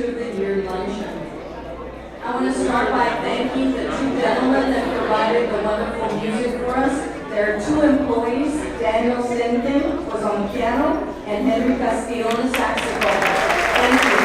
Teacher of the Year Luncheon. I want to start by thanking the two gentlemen that provided the wonderful music for us. There are two employees, Daniel Sinkin was on the piano, and Henry Castillo on the saxophone. Thank you.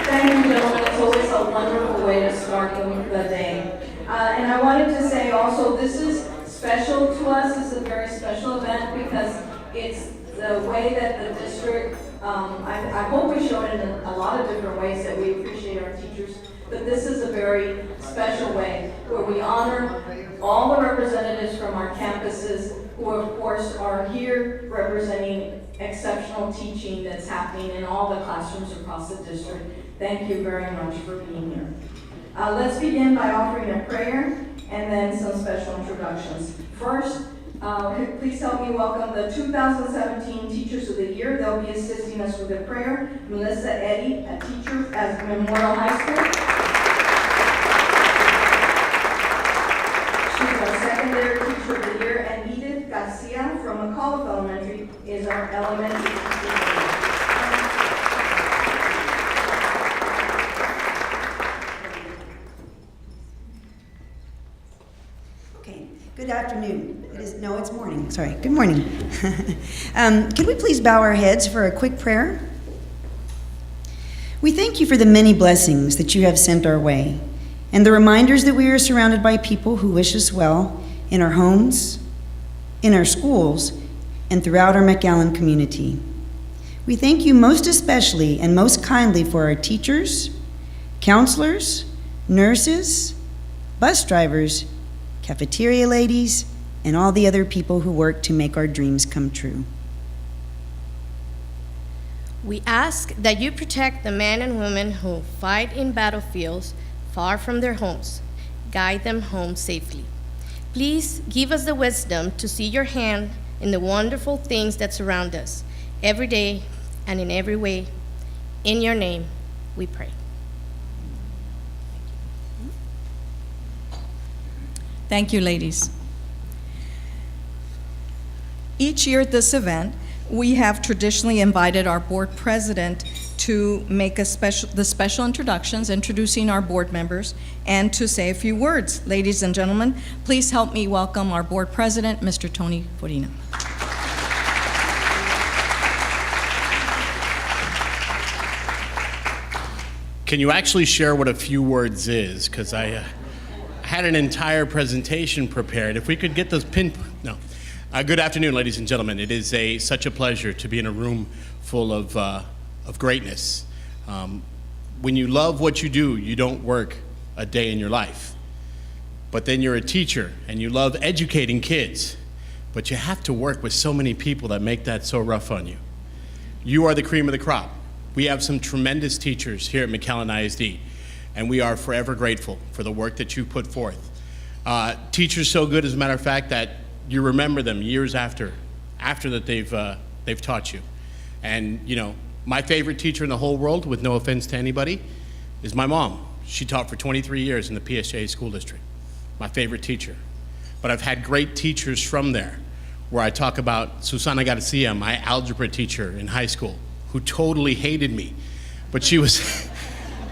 Thank you, gentlemen. It's always a wonderful way to start the day. And I wanted to say also, this is special to us. This is a very special event because it's the way that the district, I hope we showed it in a lot of different ways that we appreciate our teachers, but this is a very special way where we honor all the representatives from our campuses who of course are here representing exceptional teaching that's happening in all the classrooms across the district. Thank you very much for being here. Let's begin by offering a prayer and then some special introductions. First, please help me welcome the 2017 Teachers of the Year. They'll be assisting us with a prayer. Melissa Eddy, a teacher at Memorial High School. She's our secondary Teacher of the Year, and Edith Garcia from McAllen Elementary is our elementary teacher. Good afternoon. It's morning. Sorry. Good morning. Could we please bow our heads for a quick prayer? We thank you for the many blessings that you have sent our way and the reminders that we are surrounded by people who wish us well in our homes, in our schools, and throughout our McAllen community. We thank you most especially and most kindly for our teachers, counselors, nurses, bus drivers, cafeteria ladies, and all the other people who work to make our dreams come true. We ask that you protect the men and women who fight in battlefields far from their homes. Guide them home safely. Please give us the wisdom to see your hand in the wonderful things that surround us every day and in every way. In your name, we pray. Thank you, ladies. Each year at this event, we have traditionally invited our board president to make the special introductions, introducing our board members, and to say a few words. Ladies and gentlemen, please help me welcome our board president, Mr. Tony Forina. Can you actually share what a few words is? Because I had an entire presentation prepared. If we could get those no. Good afternoon, ladies and gentlemen. It is such a pleasure to be in a room full of greatness. When you love what you do, you don't work a day in your life. But then you're a teacher and you love educating kids, but you have to work with so many people that make that so rough on you. You are the cream of the crop. We have some tremendous teachers here at McAllen ISD. And we are forever grateful for the work that you put forth. Teachers so good, as a matter of fact, that you remember them years after that they've taught you. And you know, my favorite teacher in the whole world, with no offense to anybody, is my mom. She taught for 23 years in the PSA school district. My favorite teacher. But I've had great teachers from there, where I talk about Susana Garcia, my algebra teacher in high school, who totally hated me, but she was.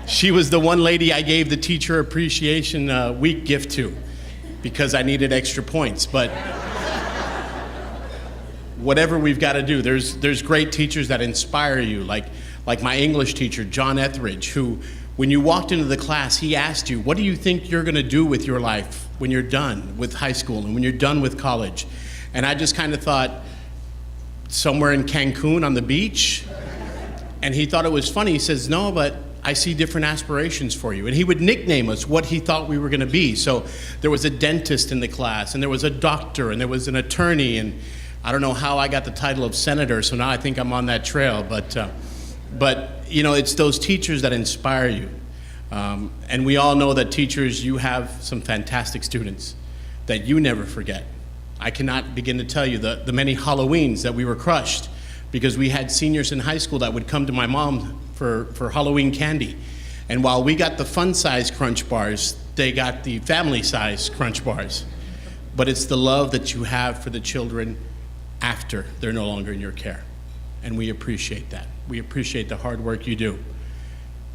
She was the one lady I gave the Teacher Appreciation Week gift to because I needed extra points. But whatever we've got to do, there's great teachers that inspire you, like my English teacher, John Etheridge, who, when you walked into the class, he asked you, what do you think you're going to do with your life when you're done with high school and when you're done with college? And I just kind of thought, somewhere in Cancun on the beach. And he thought it was funny. He says, no, but I see different aspirations for you. And he would nickname us what he thought we were going to be. So there was a dentist in the class, and there was a doctor, and there was an attorney, and I don't know how I got the title of senator, so now I think I'm on that trail. But you know, it's those teachers that inspire you. And we all know that teachers, you have some fantastic students that you never forget. I cannot begin to tell you the many Halloweens that we were crushed because we had seniors in high school that would come to my mom for Halloween candy. And while we got the fun-size Crunch Bars, they got the family-size Crunch Bars. But it's the love that you have for the children after they're no longer in your care. and we appreciate that. We appreciate the hard work you do.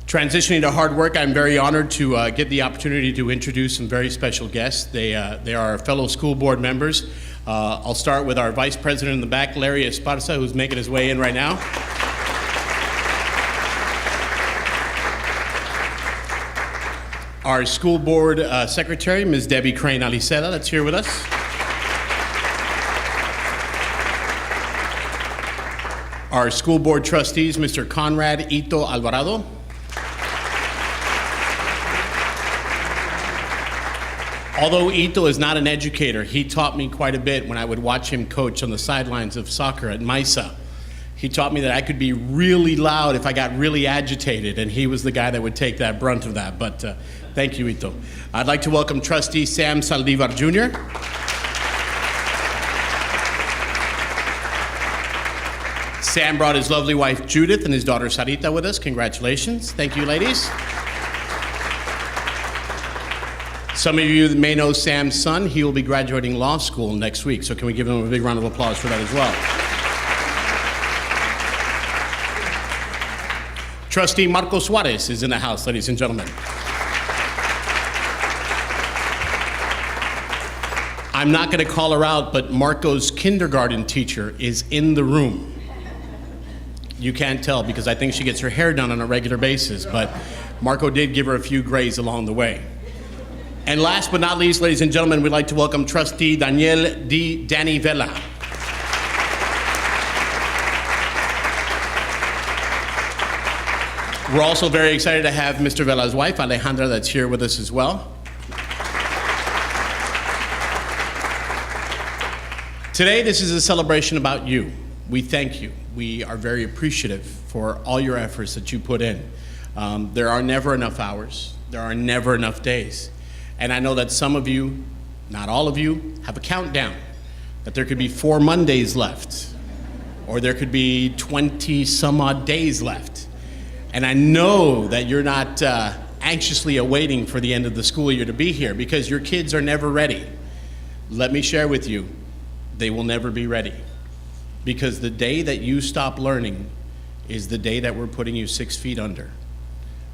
Transitioning to hard work, I'm very honored to get the opportunity to introduce some very special guests. They are our fellow school board members. I'll start with our vice president in the back, Larry Esparza, who's making his way in right now. Our school board secretary, Ms. Debbie Crane Aliceda, that's here with us. Our school board trustees, Mr. Conrad Ito Alvarado. Although Ito is not an educator, he taught me quite a bit when I would watch him coach on the sidelines of soccer at Mesa. He taught me that I could be really loud if I got really agitated, and he was the guy that would take that brunt of that. But thank you, Ito. I'd like to welcome trustee Sam Saldivar Jr. Sam brought his lovely wife Judith and his daughter Sarita with us. Congratulations. Thank you, ladies. Some of you may know Sam's son. He will be graduating law school next week, so can we give him a big round of applause for that as well? Trustee Marco Suarez is in the house, ladies and gentlemen. I'm not going to call her out, but Marco's kindergarten teacher is in the room. You can't tell because I think she gets her hair done on a regular basis, but Marco did give her a few grays along the way. And last but not least, ladies and gentlemen, we'd like to welcome Trustee Daniel D. Danny Vela. We're also very excited to have Mr. Vela's wife, Alejandra, that's here with us as well. Today, this is a celebration about you. We thank you. We are very appreciative for all your efforts that you put in. There are never enough hours. There are never enough days. And I know that some of you, not all of you, have a countdown, that there could be 4 Mondays left, or there could be 20 some odd days left. And I know that you're not anxiously awaiting for the end of the school year to be here because your kids are never ready. Let me share with you, they will never be ready. Because the day that you stop learning is the day that we're putting you 6 feet under.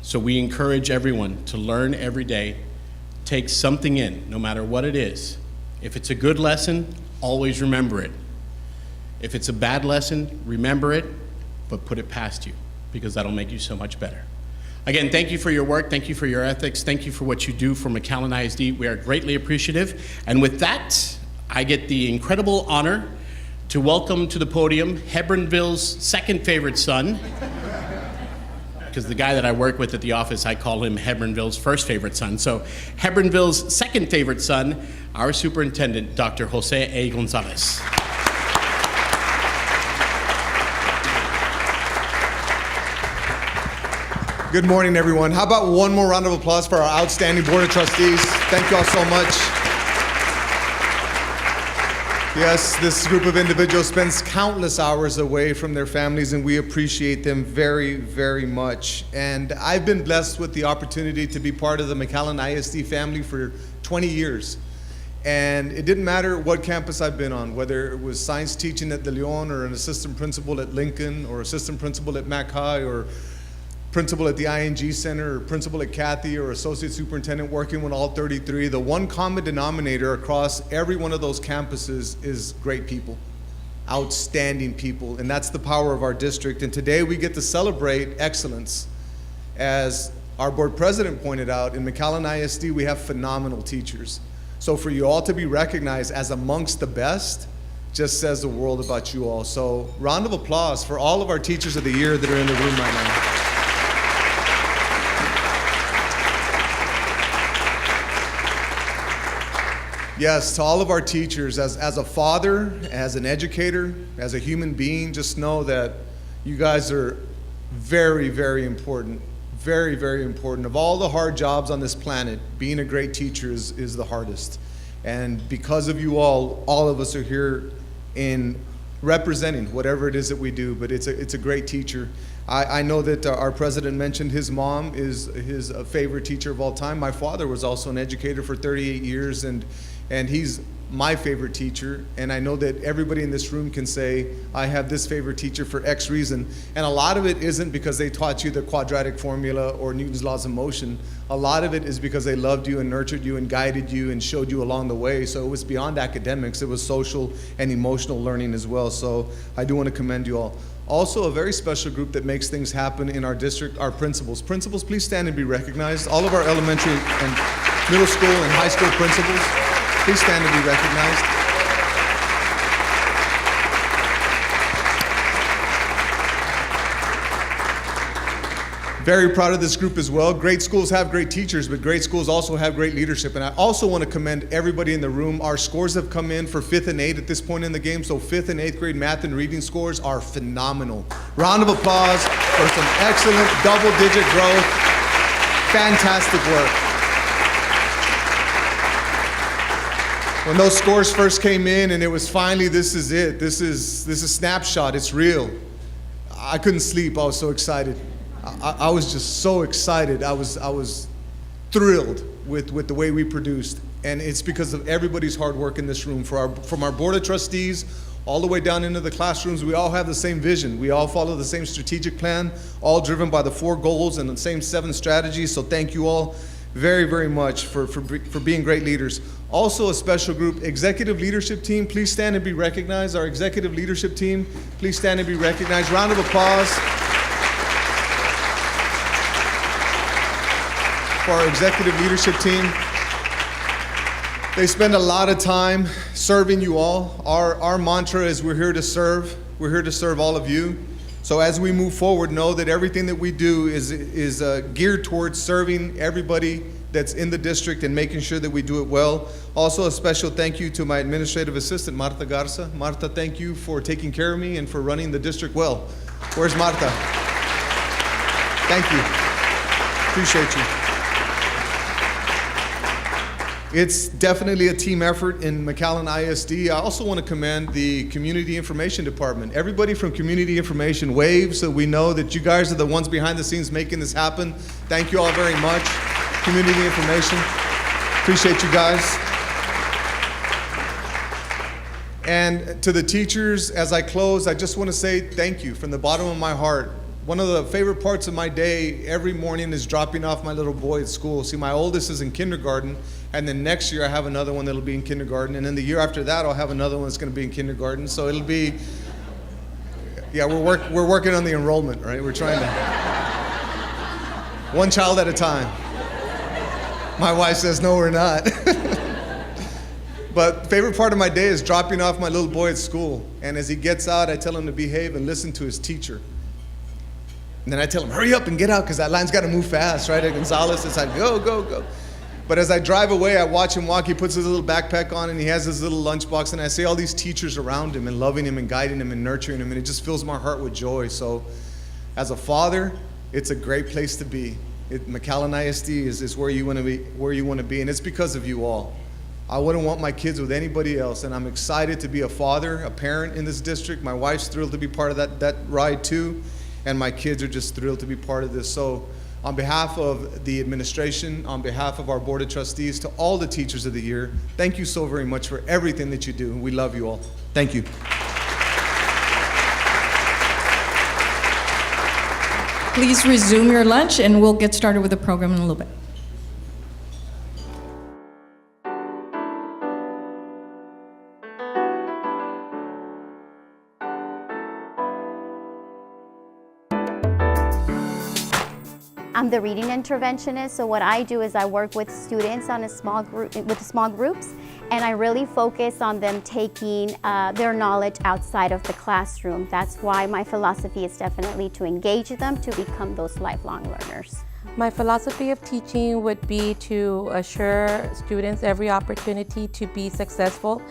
So we encourage everyone to learn every day. Take something in, no matter what it is. If it's a good lesson, always remember it. If it's a bad lesson, remember it, but put it past you, because that'll make you so much better. Again, thank you for your work, thank you for your ethics, thank you for what you do for McAllen ISD. We are greatly appreciative. And with that, I get the incredible honor to welcome to the podium Hebronville's second favorite son, because the guy that I work with at the office, I call him Hebronville's first favorite son. So Hebronville's second favorite son, our superintendent, Dr. Jose A. Gonzalez. Good morning, everyone. How about one more round of applause for our outstanding Board of Trustees? Thank you all so much. Yes, this group of individuals spends countless hours away from their families, and we appreciate them very, very much. And I've been blessed with the opportunity to be part of the McAllen ISD family for 20 years. And it didn't matter what campus I've been on, whether it was science teaching at De Leon, or an assistant principal at Lincoln, or assistant principal at Mac High, or principal at the ING Center, or principal at Cathy, or associate superintendent working with all 33, the one common denominator across every one of those campuses is great people, outstanding people, and that's the power of our district. And today we get to celebrate excellence. As our board president pointed out, in McAllen ISD we have phenomenal teachers. So for you all to be recognized as amongst the best just says the world about you all. So round of applause for all of our teachers of the year that are in the room right now. Yes, to all of our teachers, as a father, as an educator, as a human being, just know that you guys are very, very important. Very, very important. Of all the hard jobs on this planet, being a great teacher is the hardest. And because of you all of us are here in representing whatever it is that we do, but it's a great teacher. I know that our president mentioned his mom is his favorite teacher of all time. My father was also an educator for 38 years, and he's my favorite teacher, and I know that everybody in this room can say, I have this favorite teacher for X reason. And a lot of it isn't because they taught you the quadratic formula or Newton's laws of motion. A lot of it is because they loved you and nurtured you and guided you and showed you along the way. So it was beyond academics, it was social and emotional learning as well. So I do want to commend you all. Also, a very special group that makes things happen in our district, our principals. Principals, please stand and be recognized. All of our elementary and middle school and high school principals, please stand and be recognized. Very proud of this group as well. Great schools have great teachers, but great schools also have great leadership. And I also want to commend everybody in the room. Our scores have come in for 5th and 8th at this point in the game, so 5th and 8th grade math and reading scores are phenomenal. Round of applause for some excellent double-digit growth. Fantastic work. When those scores first came in and it was finally, this is it, this is snapshot, it's real. I couldn't sleep, I was so excited. I was just so excited. I was thrilled with the way we produced. And it's because of everybody's hard work in this room. From our board of trustees all the way down into the classrooms, we all have the same vision. We all follow the same strategic plan, all driven by the 4 goals and the same 7 strategies. So thank you all very, very much for being great leaders. Also a special group, executive leadership team, please stand and be recognized. Our executive leadership team, please stand and be recognized. Round of applause for our executive leadership team. They spend a lot of time serving you all. Our mantra is we're here to serve. We're here to serve all of you. So as we move forward, know that everything that we do is geared towards serving everybody that's in the district and making sure that we do it well. Also a special thank you to my administrative assistant, Marta Garza. Marta, thank you for taking care of me and for running the district well. Where's Marta? Thank you. Appreciate you. It's definitely a team effort in McAllen ISD. I also want to commend the Community Information Department. Everybody from Community Information wave so we know that you guys are the ones behind the scenes making this happen. Thank you all very much. Community Information. Appreciate you guys. And to the teachers, as I close, I just want to say thank you from the bottom of my heart. One of the favorite parts of my day every morning is dropping off my little boy at school. See, my oldest is in kindergarten, and then next year I have another one that'll be in kindergarten, and then the year after that I'll have another one that's going to be in kindergarten. So it'll be, yeah, we're working on the enrollment, right? We're trying to, one child at a time. My wife says, no, we're not. But favorite part of my day is dropping off my little boy at school, and as he gets out, I tell him to behave and listen to his teacher. And then I tell him, hurry up and get out, because that line's got to move fast, right? At Gonzalez, it's like, go, go, go. But as I drive away, I watch him walk. He puts his little backpack on, and he has his little lunchbox, and I see all these teachers around him and loving him and guiding him and nurturing him, and it just fills my heart with joy. So as a father, it's a great place to be. McAllen ISD is where you want to be, and it's because of you all. I wouldn't want my kids with anybody else, and I'm excited to be a father, a parent in this district. My wife's thrilled to be part of that ride too. And my kids are just thrilled to be part of this. So on behalf of the administration, on behalf of our Board of Trustees, to all the teachers of the year, thank you so very much for everything that you do. We love you all. Thank you. Please resume your lunch, and we'll get started with the program in a little bit. I'm the reading interventionist, so what I do is I work with students on small groups, and I really focus on them taking their knowledge outside of the classroom. That's why my philosophy is definitely to engage them to become those lifelong learners. My philosophy of teaching would be to assure students every opportunity to be successful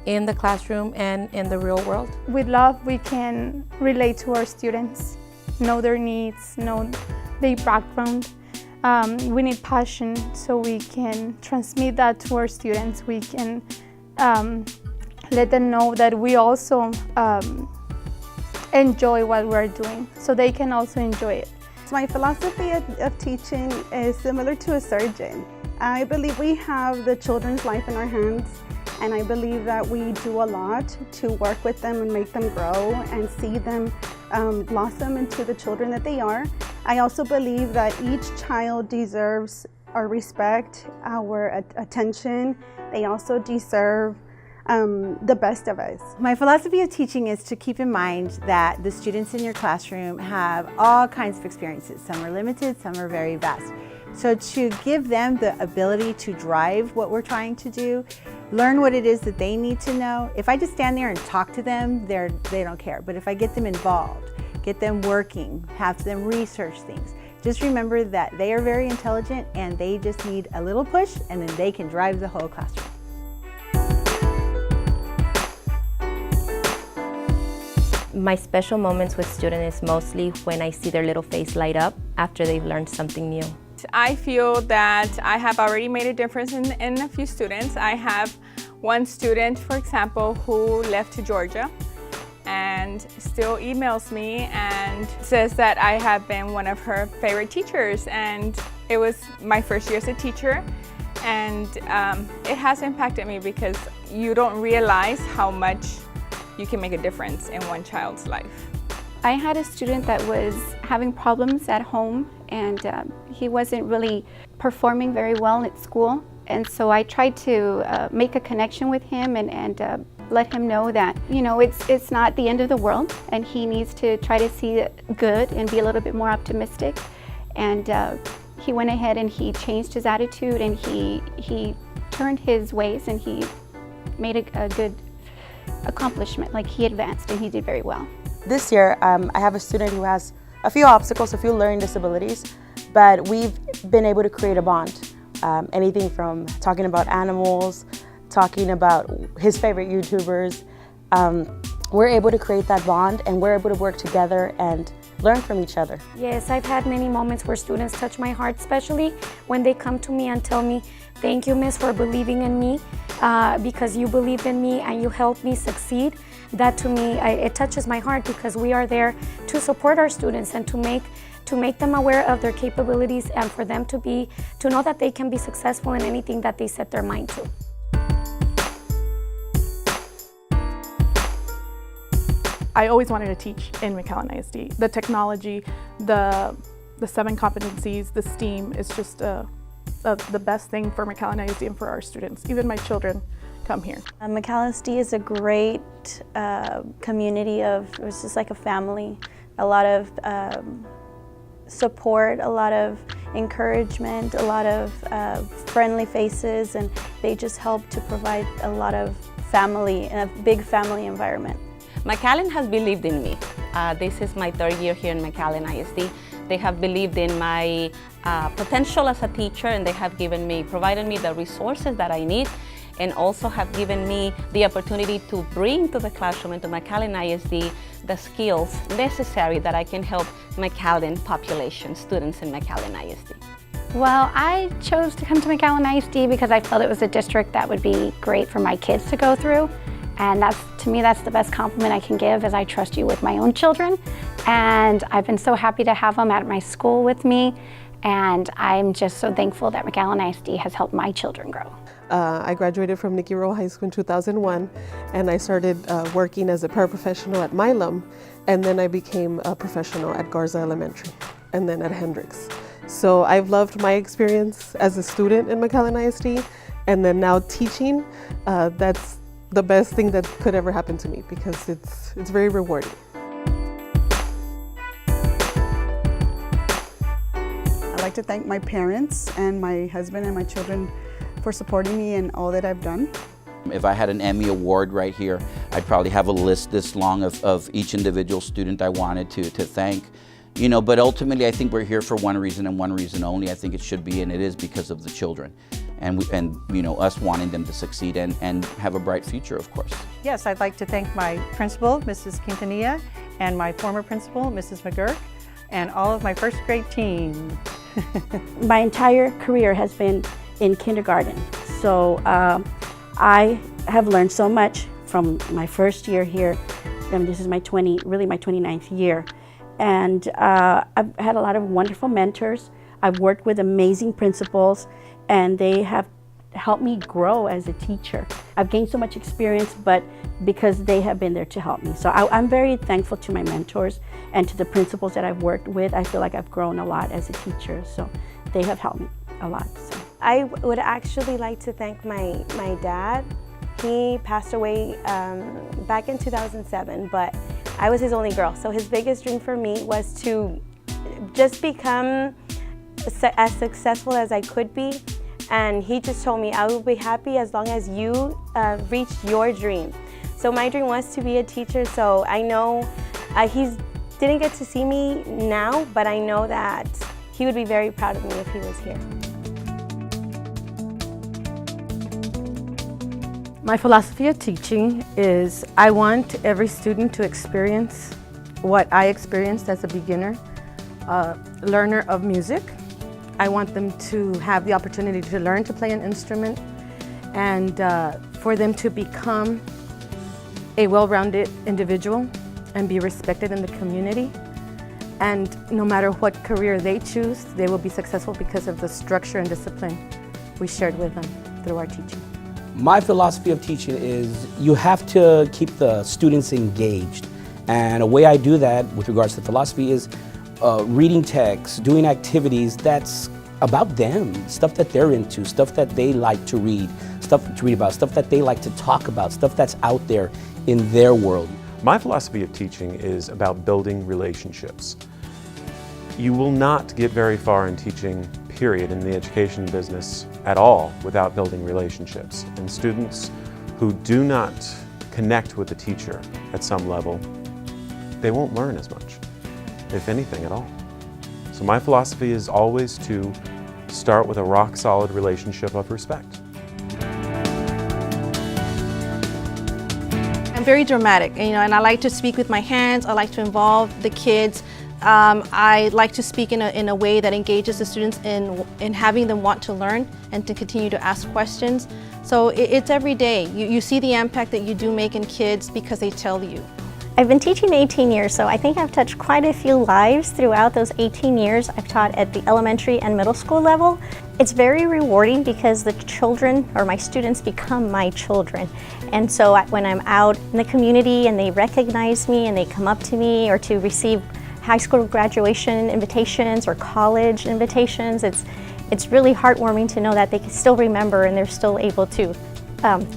in the classroom and in the real world. With love, we can relate to our students, know their needs, know their background. We need passion, so we can transmit that to our students. We can let them know that we also enjoy what we're doing, so they can also enjoy it. My philosophy of teaching is similar to a surgeon. I believe we have the children's life in our hands, and I believe that we do a lot to work with them and make them grow and see them blossom into the children that they are. I also believe that each child deserves our respect, our attention. They also deserve the best of us. My philosophy of teaching is to keep in mind that the students in your classroom have all kinds of experiences. Some are limited, some are very vast. So to give them the ability to drive what we're trying to do, learn what it is that they need to know. If I just stand there and talk to them, they don't care. But if I get them involved, get them working, have them research things, just remember that they are very intelligent and they just need a little push and then they can drive the whole classroom. My special moments with students is mostly when I see their little face light up after they've learned something new. I feel that I have already made a difference in a few students. I have one student, for example, who left to Georgia and still emails me and says that I have been one of her favorite teachers, and it was my first year as a teacher, and it has impacted me because you don't realize how much you can make a difference in one child's life. I had a student that was having problems at home, and he wasn't really performing very well at school, and so I tried to make a connection with him and let him know that, you know, it's not the end of the world, and he needs to try to see good and be a little bit more optimistic. And he went ahead and he changed his attitude, and he turned his ways, and he made a good accomplishment. Like, he advanced and he did very well. This year, I have a student who has a few obstacles, a few learning disabilities, but we've been able to create a bond. Anything from talking about animals, talking about his favorite YouTubers. We're able to create that bond, and we're able to work together and learn from each other. Yes, I've had many moments where students touch my heart, especially when they come to me and tell me, "Thank you, Miss, for believing in me, because you believed in me and you helped me succeed." That to me, it touches my heart, because we are there to support our students and to make them aware of their capabilities, and for them to know that they can be successful in anything that they set their mind to. I always wanted to teach in McAllen ISD. The technology, the 7 competencies, the STEAM is just the best thing for McAllen ISD and for our students. Even my children come here. McAllen ISD is a great community it's just like a family. A lot of support, a lot of encouragement, a lot of friendly faces, and they just help to provide a lot of family, a big family environment. McAllen has believed in me. This is my 3rd year here in McAllen ISD. They have believed in my potential as a teacher, and they have provided me the resources that I need, and also have given me the opportunity to bring to the classroom and to McAllen ISD the skills necessary that I can help McAllen population, students in McAllen ISD. Well, I chose to come to McAllen ISD because I felt it was a district that would be great for my kids to go through. And to me, that's the best compliment I can give, is I trust you with my own children. And I've been so happy to have them at my school with me. And I'm just so thankful that McAllen ISD has helped my children grow. I graduated from Nicky Rowe High School in 2001, and I started working as a paraprofessional at Milam, and then I became a professional at Garza Elementary, and then at Hendricks. So I've loved my experience as a student in McAllen ISD, and then now teaching. That's the best thing that could ever happen to me, because it's very rewarding. I'd like to thank my parents and my husband and my children for supporting me in all that I've done. If I had an Emmy Award right here, I'd probably have a list this long of each individual student I wanted to thank. You know, but ultimately I think we're here for one reason and one reason only. I think it should be, and it is, because of the children. And you know, us wanting them to succeed and have a bright future, of course. Yes, I'd like to thank my principal, Mrs. Quintanilla, and my former principal, Mrs. McGurk, and all of my first grade team. My entire career has been in kindergarten. So I have learned so much from my first year here. And this is my 29th year. And I've had a lot of wonderful mentors. I've worked with amazing principals, and they have helped me grow as a teacher. I've gained so much experience, but because they have been there to help me. So I'm very thankful to my mentors and to the principals that I've worked with. I feel like I've grown a lot as a teacher, so they have helped me a lot. So. I would actually like to thank my dad. He passed away back in 2007, but I was his only girl. So his biggest dream for me was to just become as successful as I could be. And he just told me, I will be happy as long as you reach your dream. So my dream was to be a teacher. So I know he didn't get to see me now, but I know that he would be very proud of me if he was here. My philosophy of teaching is I want every student to experience what I experienced as a beginner, learner of music. I want them to have the opportunity to learn to play an instrument and for them to become a well-rounded individual and be respected in the community. And no matter what career they choose, they will be successful because of the structure and discipline we shared with them through our teaching. My philosophy of teaching is you have to keep the students engaged. And a way I do that with regards to philosophy is reading texts, doing activities that's about them, stuff that they're into, stuff that they like to read, stuff to read about, stuff that they like to talk about, stuff that's out there in their world. My philosophy of teaching is about building relationships. You will not get very far in teaching, period, in the education business at all without building relationships. And students who do not connect with the teacher at some level, they won't learn as much, if anything at all. So my philosophy is always to start with a rock-solid relationship of respect. I'm very dramatic, and I like to speak with my hands. I like to involve the kids. I like to speak in a way that engages the students in having them want to learn and to continue to ask questions. So it's every day. You see the impact that you do make in kids because they tell you. I've been teaching 18 years, so I think I've touched quite a few lives throughout those 18 years. I've taught at the elementary and middle school level. It's very rewarding because the children, or my students, become my children. And so when I'm out in the community and they recognize me and they come up to me, or to receive high school graduation invitations or college invitations, it's really heartwarming to know that they can still remember and they're still able to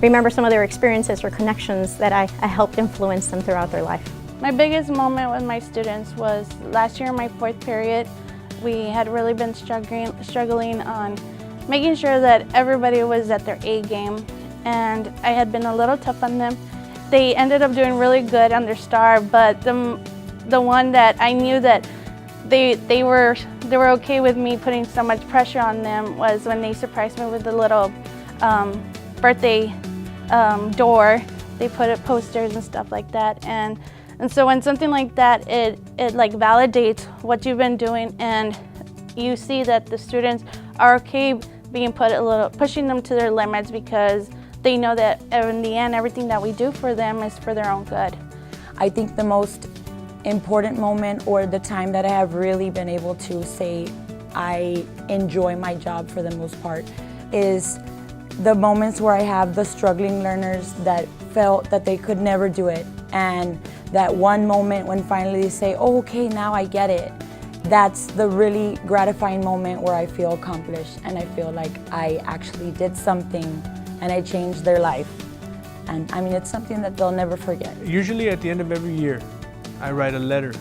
remember some of their experiences or connections that I helped influence them throughout their life. My biggest moment with my students was last year in my 4th period. We had really been struggling on making sure that everybody was at their A game, and I had been a little tough on them. They ended up doing really good on their star, but the one that I knew that they were okay with me putting so much pressure on them was when they surprised me with the little birthday door. They put up posters and stuff like that, and so when something like that, it like validates what you've been doing, and you see that the students are okay being pushing them to their limits because they know that in the end, everything that we do for them is for their own good. I think the most important moment, or the time that I have really been able to say I enjoy my job for the most part, is the moments where I have the struggling learners that felt that they could never do it, and that one moment when finally they say, oh, okay, now I get it. That's the really gratifying moment where I feel accomplished and I feel like I actually did something and I changed their life. And I mean, it's something that they'll never forget. Usually at the end of every year, I write a letter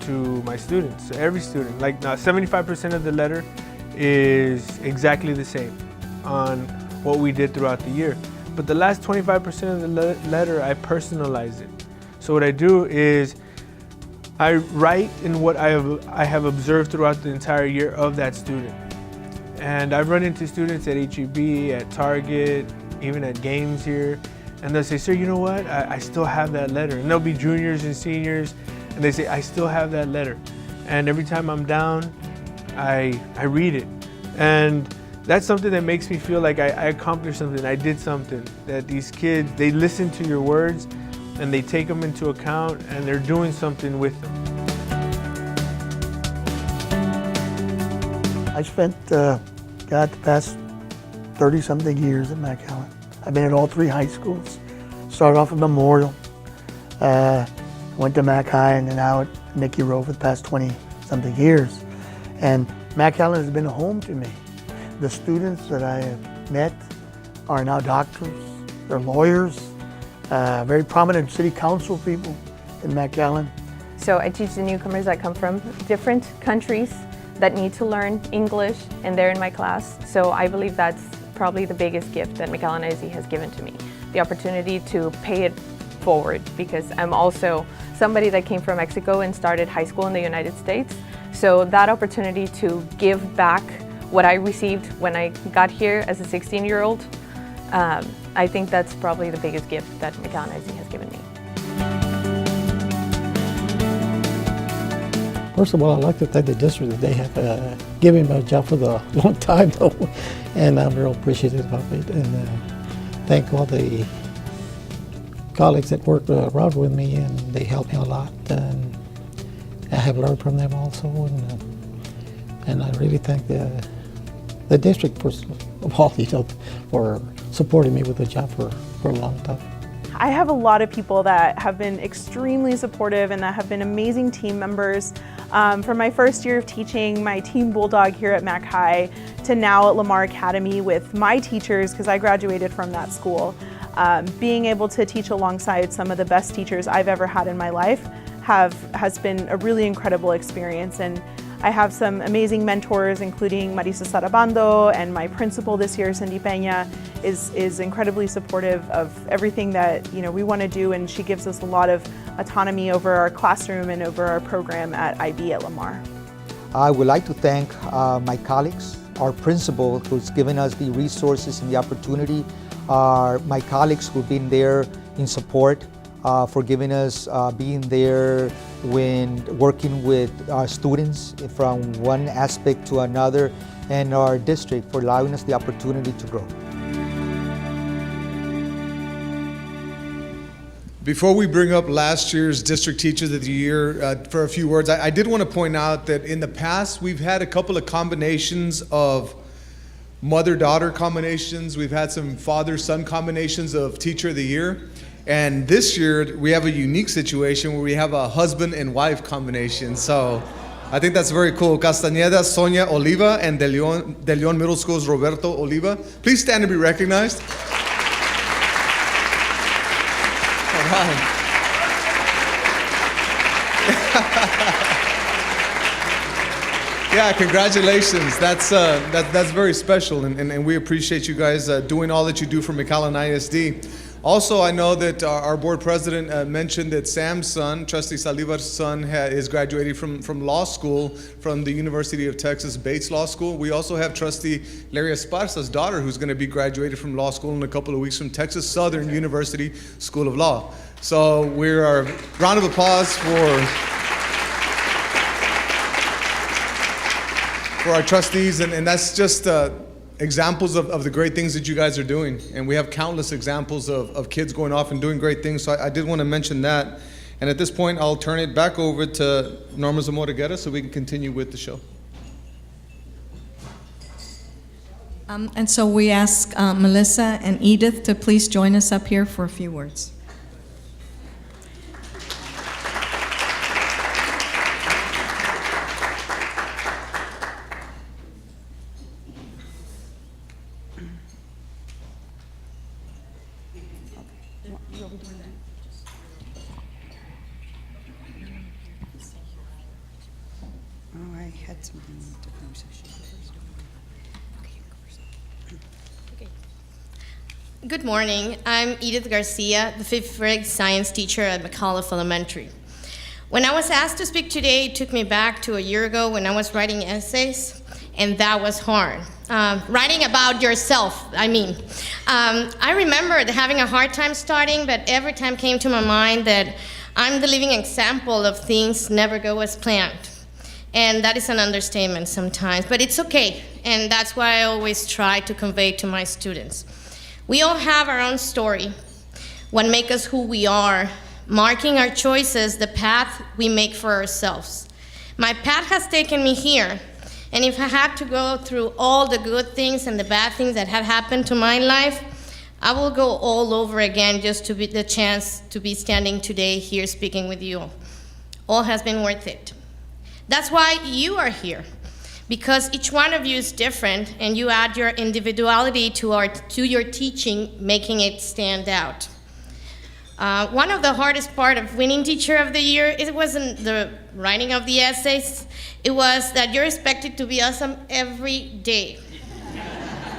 to my students, to every student. Like now, 75% of the letter is exactly the same on what we did throughout the year. But the last 25% of the letter, I personalize it. So what I do is I write in what I have observed throughout the entire year of that student. And I've run into students at HEB, at Target, even at games here, and they'll say, sir, you know what? I still have that letter. And they'll be juniors and seniors, and they say, I still have that letter. And every time I'm down, I read it. And that's something that makes me feel like I accomplished something, I did something. That these kids, they listen to your words, and they take them into account, and they're doing something with them. I spent, the past 30-something years at McAllen. I've been at all 3 high schools. Started off at Memorial, went to Mac High, and then now at Nicky Rowe for the past 20-something years. And McAllen has been a home to me. The students that I have met are now doctors, they're lawyers, very prominent city council people in McAllen. So I teach the newcomers that come from different countries that need to learn English, and they're in my class. So I believe that's probably the biggest gift that McAllen ISD has given to me. The opportunity to pay it forward, because I'm also somebody that came from Mexico and started high school in the United States. So that opportunity to give back what I received when I got here as a 16-year-old, I think that's probably the biggest gift that McAllen ISD has given me. First of all, I'd like to thank the district that they have given me a job for the long time, though, and I'm real appreciative of it. And thank all the colleagues that work around with me, and they help me a lot. And I have learned from them also, and I really thank the district first of all, for supporting me with the job for a long time. I have a lot of people that have been extremely supportive and that have been amazing team members. From my first year of teaching, my team bulldog here at Mac High, to now at Lamar Academy with my teachers, because I graduated from that school. Being able to teach alongside some of the best teachers I've ever had in my life has been a really incredible experience. And I have some amazing mentors, including Marisa Sarabando, and my principal this year, Cindy Peña, is incredibly supportive of everything that we want to do, and she gives us a lot of autonomy over our classroom and over our program at IB at Lamar. I would like to thank my colleagues, our principal who's given us the resources and the opportunity, my colleagues who've been there in support, for giving us being there when working with our students from one aspect to another, and our district for allowing us the opportunity to grow. Before we bring up last year's District Teachers of the Year for a few words, I did want to point out that in the past we've had a couple of combinations of mother-daughter combinations. We've had some father-son combinations of Teacher of the Year. And this year we have a unique situation where we have a husband and wife combination. So I think that's very cool. Castañeda, Sonia Oliva, and De Leon Middle School's Roberto Oliva. Please stand to be recognized. Yeah, congratulations. That's very special, and we appreciate you guys doing all that you do for McAllen ISD. Also, I know that our board president mentioned that Sam's son, Trustee Salivar's son, is graduating from law school from the University of Texas Bates Law School. We also have Trustee Larry Esparza's daughter, who's going to be graduated from law school in a couple of weeks from Texas Southern University School of Law. So we're a round of applause for our trustees, and that's just examples of the great things that you guys are doing. And we have countless examples of kids going off and doing great things, so I did want to mention that. And at this point, I'll turn it back over to Norma Zamora-Guerra so we can continue with the show. And so we ask Melissa and Edith to please join us up here for a few words. Good morning. I'm Edith Garcia, the 5th grade science teacher at McAuliffe Elementary. When I was asked to speak today, it took me back to a year ago when I was writing essays, and that was hard. Writing about yourself, I mean. I remembered having a hard time starting, but every time came to my mind that I'm the living example of things never go as planned. And that is an understatement sometimes, but it's okay. And that's what I always try to convey to my students. We all have our own story, what makes us who we are, marking our choices, the path we make for ourselves. My path has taken me here, And if I had to go through all the good things and the bad things that had happened to my life, I will go all over again just to be the chance to be standing today here speaking with you. All has been worth it. That's why you are here, because each one of you is different and you add your individuality to your teaching, making it stand out. One of the hardest part of winning Teacher of the Year, it wasn't the writing of the essays, it was that you're expected to be awesome every day.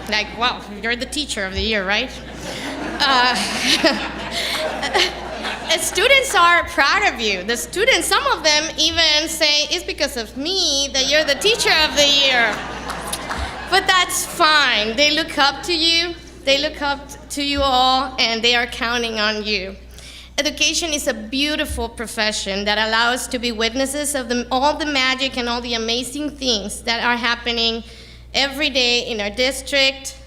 Like, wow, you're the Teacher of the Year, right? Students are proud of you. The students, some of them even say, it's because of me that you're the Teacher of the Year. But that's fine. They look up to you. They look up to you all, and they are counting on you. Education is a beautiful profession that allows us to be witnesses of all the magic and all the amazing things that are happening every day in our district,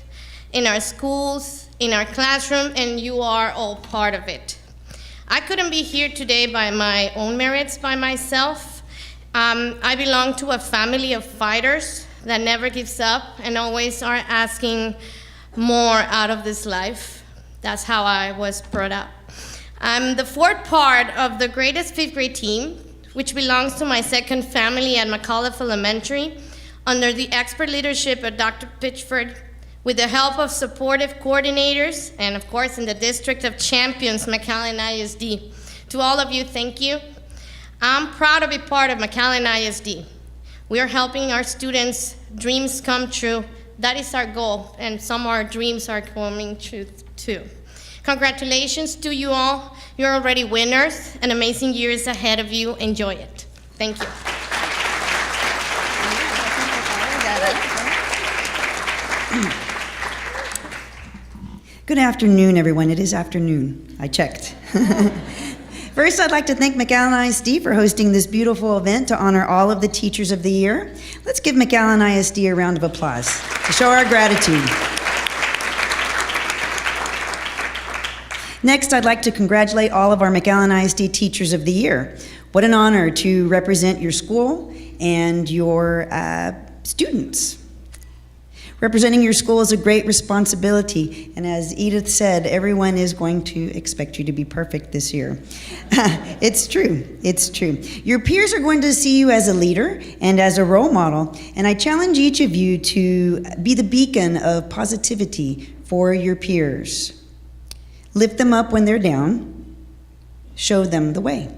in our schools, in our classroom, and you are all part of it. I couldn't be here today by my own merits by myself. I belong to a family of fighters that never gives up and always are asking more out of this life. That's how I was brought up. I'm the fourth part of the greatest fifth grade team, which belongs to my second family at McAuliffe Elementary, under the expert leadership of Dr. Pitchford, with the help of supportive coordinators, and of course in the District of Champions, McAllen ISD. To all of you, thank you. I'm proud to be part of McAllen ISD. We are helping our students' dreams come true. That is our goal, and some of our dreams are coming true too. Congratulations to you all. You're already winners. An amazing year is ahead of you. Enjoy it. Thank you. Good afternoon, everyone. It is afternoon. I checked. First, I'd like to thank McAllen ISD for hosting this beautiful event to honor all of the Teachers of the Year. Let's give McAllen ISD a round of applause to show our gratitude. Next, I'd like to congratulate all of our McAllen ISD Teachers of the Year. What an honor to represent your school and your students. Representing your school is a great responsibility, and as Edith said, everyone is going to expect you to be perfect this year. It's true, it's true. Your peers are going to see you as a leader and as a role model, and I challenge each of you to be the beacon of positivity for your peers. Lift them up when they're down, show them the way.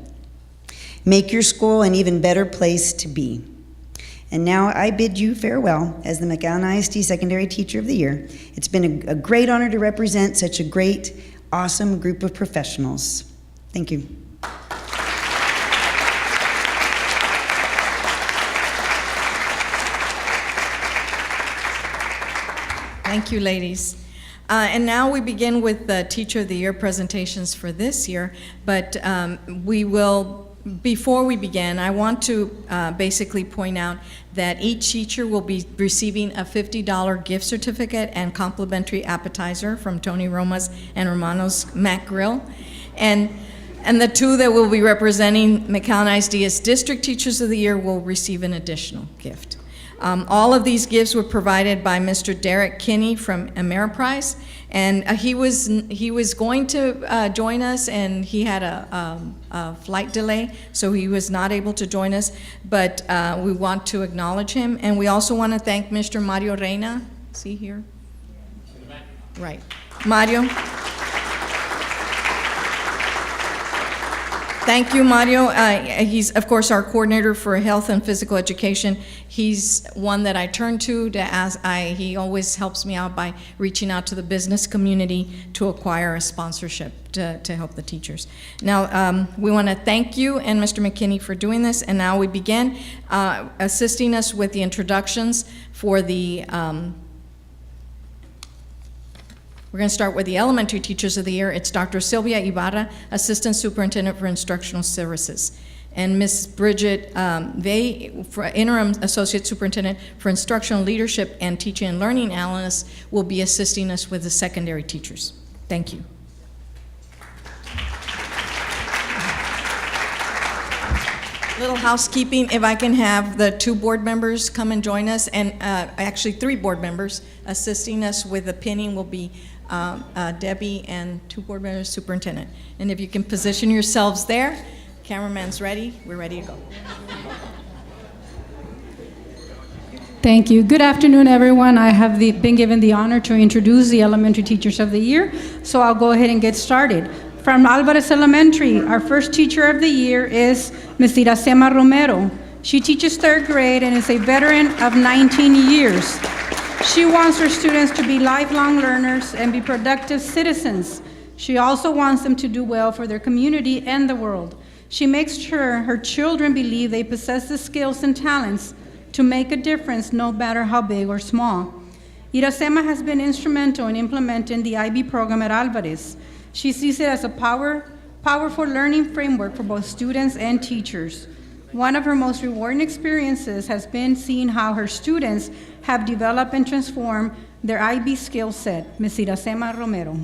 Make your school an even better place to be. And now I bid you farewell as the McAllen ISD Secondary Teacher of the Year. It's been a great honor to represent such a great, awesome group of professionals. Thank you. Thank you, ladies. And now we begin with the Teacher of the Year presentations for this year, but before we begin, I want to basically point out that each teacher will be receiving a $50 gift certificate and complimentary appetizer from Tony Roma's and Romano's Mac Grill. And the two that will be representing McAllen ISD as District Teachers of the Year will receive an additional gift. All of these gifts were provided by Mr. Derek Kinney from Ameriprise, and he was going to join us, and he had a flight delay, so he was not able to join us, but we want to acknowledge him, and we also want to thank Mr. Mario Reina. Is he here? Right. Mario. Thank you, Mario. He's, of course, our coordinator for health and physical education. He's one that I turn to ask. He always helps me out by reaching out to the business community to acquire a sponsorship to help the teachers. Now, we want to thank you and Mr. McKinney for doing this, and now we begin assisting us with the introductions for the we're going to start with the Elementary Teachers of the Year. It's Dr. Sylvia Ibarra, Assistant Superintendent for Instructional Services, and Ms. Bridget Vey, Interim Associate Superintendent for Instructional Leadership and Teaching and Learning Analyst, will be assisting us with the secondary teachers. Thank you. Little housekeeping, if I can have the 2 board members come and join us, and actually 3 board members assisting us with the pinning will be Debbie and 2 board members, superintendent. And if you can position yourselves there, cameraman's ready, we're ready to go. Thank you. Good afternoon, everyone. I have been given the honor to introduce the Elementary Teachers of the Year, so I'll go ahead and get started. From Alvarez Elementary, our first Teacher of the Year is Ms. Iracema Romero. She teaches 3rd grade and is a veteran of 19 years. She wants her students to be lifelong learners and be productive citizens. She also wants them to do well for their community and the world. She makes sure her children believe they possess the skills and talents to make a difference, no matter how big or small. Iracema has been instrumental in implementing the IB program at Alvarez. She sees it as a powerful learning framework for both students and teachers. One of her most rewarding experiences has been seeing how her students have developed and transformed their IB skill set. Ms. Iracema Romero.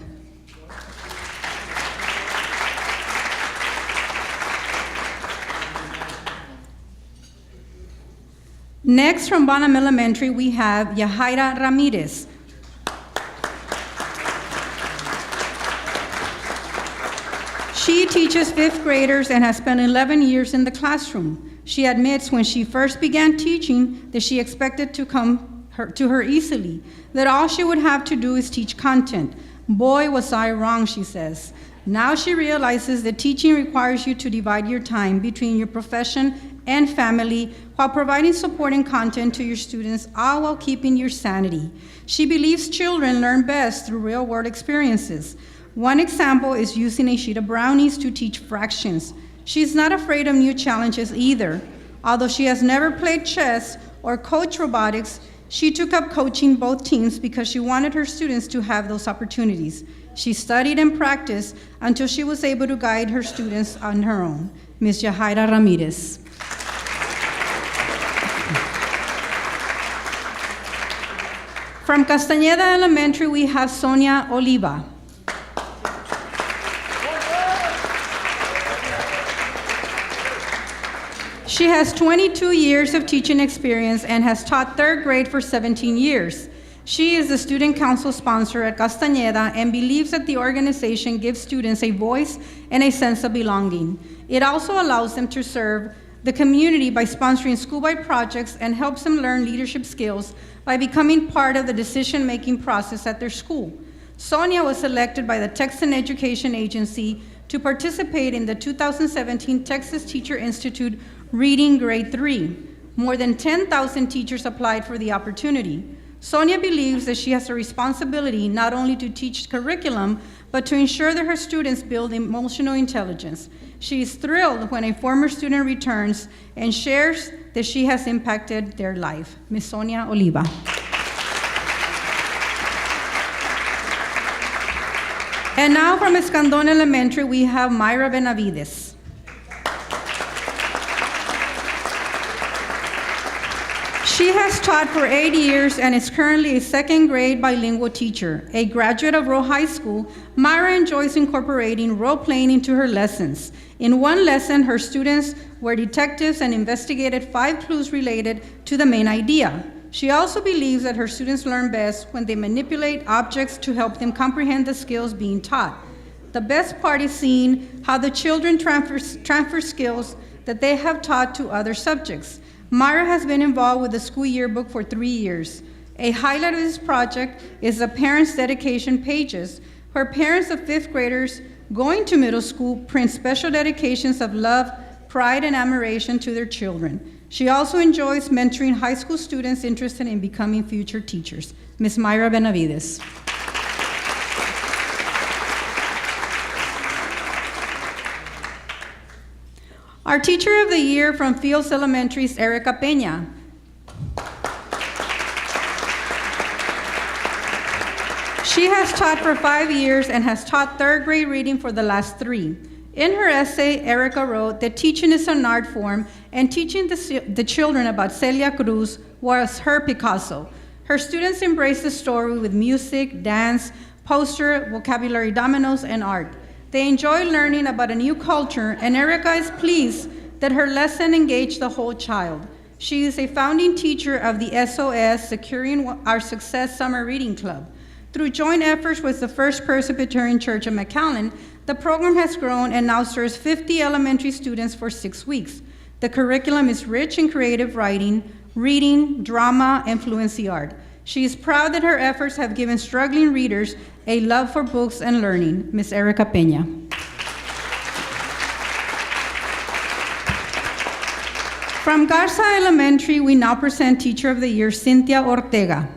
Next, from Bonham Elementary, we have Yahaira Ramirez. She teaches 5th graders and has spent 11 years in the classroom. She admits when she first began teaching that she expected to come to her easily, that all she would have to do is teach content. Boy, was I wrong, she says. Now she realizes that teaching requires you to divide your time between your profession and family while providing support and content to your students, all while keeping your sanity. She believes children learn best through real-world experiences. One example is using a sheet of brownies to teach fractions. She's not afraid of new challenges either. Although she has never played chess or coached robotics, she took up coaching both teams because she wanted her students to have those opportunities. She studied and practiced until she was able to guide her students on her own. Ms. Yahaira Ramirez. From Castañeda Elementary, we have Sonia Oliva. She has 22 years of teaching experience and has taught 3rd grade for 17 years. She is the student council sponsor at Castañeda and believes that the organization gives students a voice and a sense of belonging. It also allows them to serve the community by sponsoring school-wide projects and helps them learn leadership skills by becoming part of the decision-making process at their school. Sonia was selected by the Texan Education Agency to participate in the 2017 Texas Teacher Institute Reading Grade 3. More than 10,000 teachers applied for the opportunity. Sonia believes that she has a responsibility not only to teach curriculum, but to ensure that her students build emotional intelligence. She is thrilled when a former student returns and shares that she has impacted their life. Ms. Sonia Oliva. And now from Escandón Elementary, we have Myra Benavides. She has taught for 8 years and is currently a 2nd grade bilingual teacher. A graduate of Rowe High School, Myra enjoys incorporating role-playing into her lessons. In one lesson, her students were detectives and investigated 5 clues related to the main idea. She also believes that her students learn best when they manipulate objects to help them comprehend the skills being taught. The best part is seeing how the children transfer skills that they have taught to other subjects. Myra has been involved with the school yearbook for 3 years. A highlight of this project is the parents' dedication pages, where parents of 5th graders going to middle school print special dedications of love, pride, and admiration to their children. She also enjoys mentoring high school students interested in becoming future teachers. Ms. Myra Benavides. Our Teacher of the Year from Fields Elementary is Erica Peña. She has taught for 5 years and has taught 3rd grade reading for the last 3. In her essay, Erica wrote that teaching is an art form and teaching the children about Celia Cruz was her Picasso. Her students embrace the story with music, dance, poster, vocabulary dominoes, and art. They enjoy learning about a new culture, and Erica is pleased that her lesson engaged the whole child. She is a founding teacher of the SOS Securing Our Success Summer Reading Club. Through joint efforts with the First Presbyterian Church of McAllen, the program has grown and now serves 50 elementary students for 6 weeks. The curriculum is rich in creative writing, reading, drama, and fluency art. She is proud that her efforts have given struggling readers a love for books and learning. Ms. Erica Peña. From Garza Elementary, we now present Teacher of the Year, Cynthia Ortega.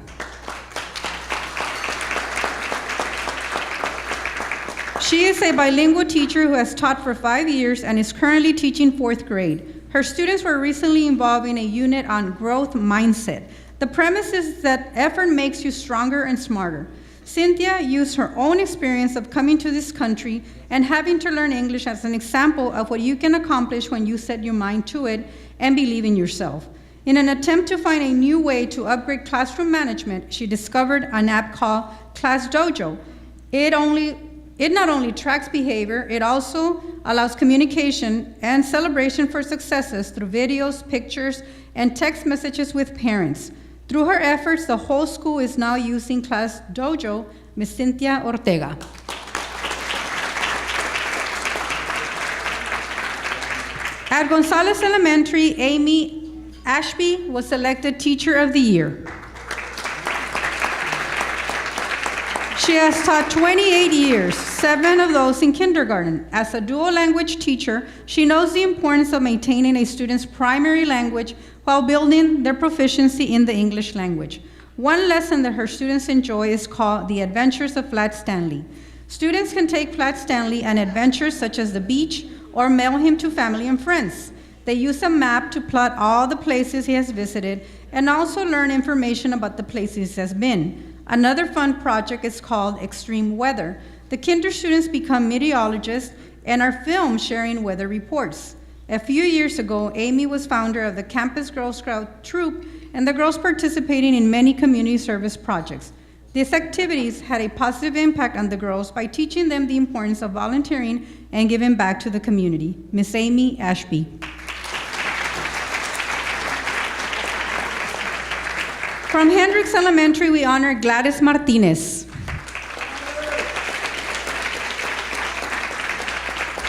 She is a bilingual teacher who has taught for 5 years and is currently teaching 4th grade. Her students were recently involved in a unit on growth mindset. The premise is that effort makes you stronger and smarter. Cynthia used her own experience of coming to this country and having to learn English as an example of what you can accomplish when you set your mind to it and believe in yourself. In an attempt to find a new way to upgrade classroom management, she discovered an app called Class Dojo. It not only tracks behavior, it also allows communication and celebration for successes through videos, pictures, and text messages with parents. Through her efforts, the whole school is now using Class Dojo. Ms. Cynthia Ortega. At Gonzales Elementary, Amy Ashby was selected Teacher of the Year. She has taught 28 years, 7 of those in kindergarten. As a dual language teacher, she knows the importance of maintaining a student's primary language while building their proficiency in the English language. One lesson that her students enjoy is called The Adventures of Flat Stanley. Students can take Flat Stanley on adventures such as the beach or mail him to family and friends. They use a map to plot all the places he has visited and also learn information about the places he has been. Another fun project is called Extreme Weather. The kinder students become meteorologists and are filmed sharing weather reports. A few years ago, Amy was founder of the Campus Girl Scout Troop, and the girls participating in many community service projects. These activities had a positive impact on the girls by teaching them the importance of volunteering and giving back to the community. Ms. Amy Ashby. From Hendricks Elementary, we honor Gladys Martinez.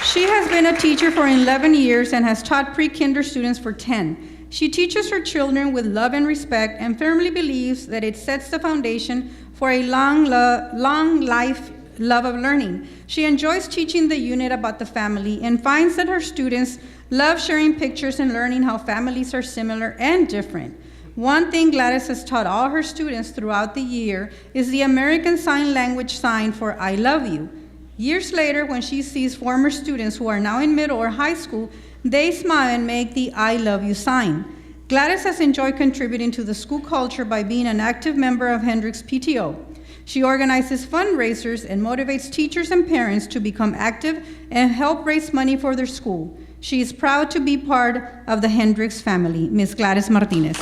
She has been a teacher for 11 years and has taught pre-kinder students for 10. She teaches her children with love and respect and firmly believes that it sets the foundation for a long life love of learning. She enjoys teaching the unit about the family and finds that her students love sharing pictures and learning how families are similar and different. One thing Gladys has taught all her students throughout the year is the American Sign Language sign for I love you. Years later, when she sees former students who are now in middle or high school, they smile and make the I love you sign. Gladys has enjoyed contributing to the school culture by being an active member of Hendricks PTO. She organizes fundraisers and motivates teachers and parents to become active and help raise money for their school. She is proud to be part of the Hendricks family. Ms. Gladys Martinez.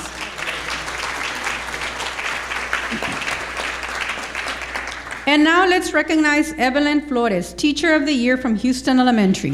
And now let's recognize Evelyn Flores, Teacher of the Year from Houston Elementary.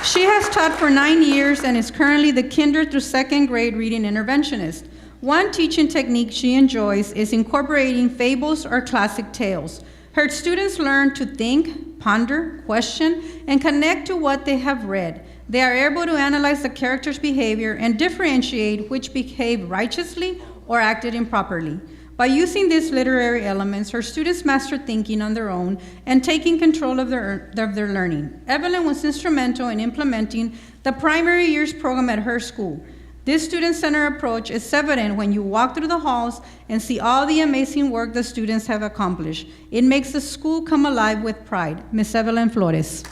She has taught for 9 years and is currently the kinder through 2nd grade reading interventionist. One teaching technique she enjoys is incorporating fables or classic tales. Her students learn to think, ponder, question, and connect to what they have read. They are able to analyze the character's behavior and differentiate which behave righteously or acted improperly. By using these literary elements, her students master thinking on their own and taking control of their learning. Evelyn was instrumental in implementing the primary years program at her school. This student-centered approach is evident when you walk through the halls and see all the amazing work the students have accomplished. It makes the school come alive with pride. Ms. Evelyn Flores.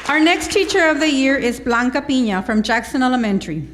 Our next Teacher of the Year is Blanca Piña from Jackson Elementary.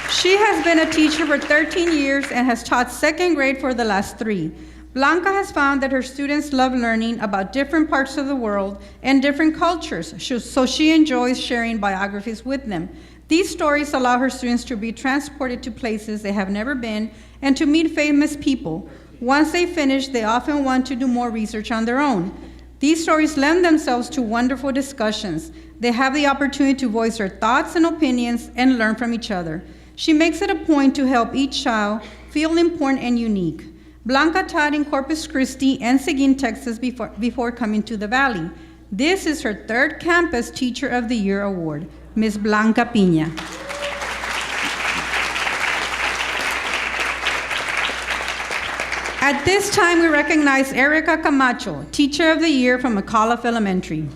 She has been a teacher for 13 years and has taught 2nd grade for the last 3. Blanca has found that her students love learning about different parts of the world and different cultures, so she enjoys sharing biographies with them. These stories allow her students to be transported to places they have never been and to meet famous people. Once they finish, they often want to do more research on their own. These stories lend themselves to wonderful discussions. They have the opportunity to voice their thoughts and opinions and learn from each other. She makes it a point to help each child feel important and unique. Blanca taught in Corpus Christi and Seguin, Texas before coming to the Valley. This is her third Campus Teacher of the Year award. Ms. Blanca Piña. At this time, we recognize Erica Camacho, Teacher of the Year from McAuliffe Elementary.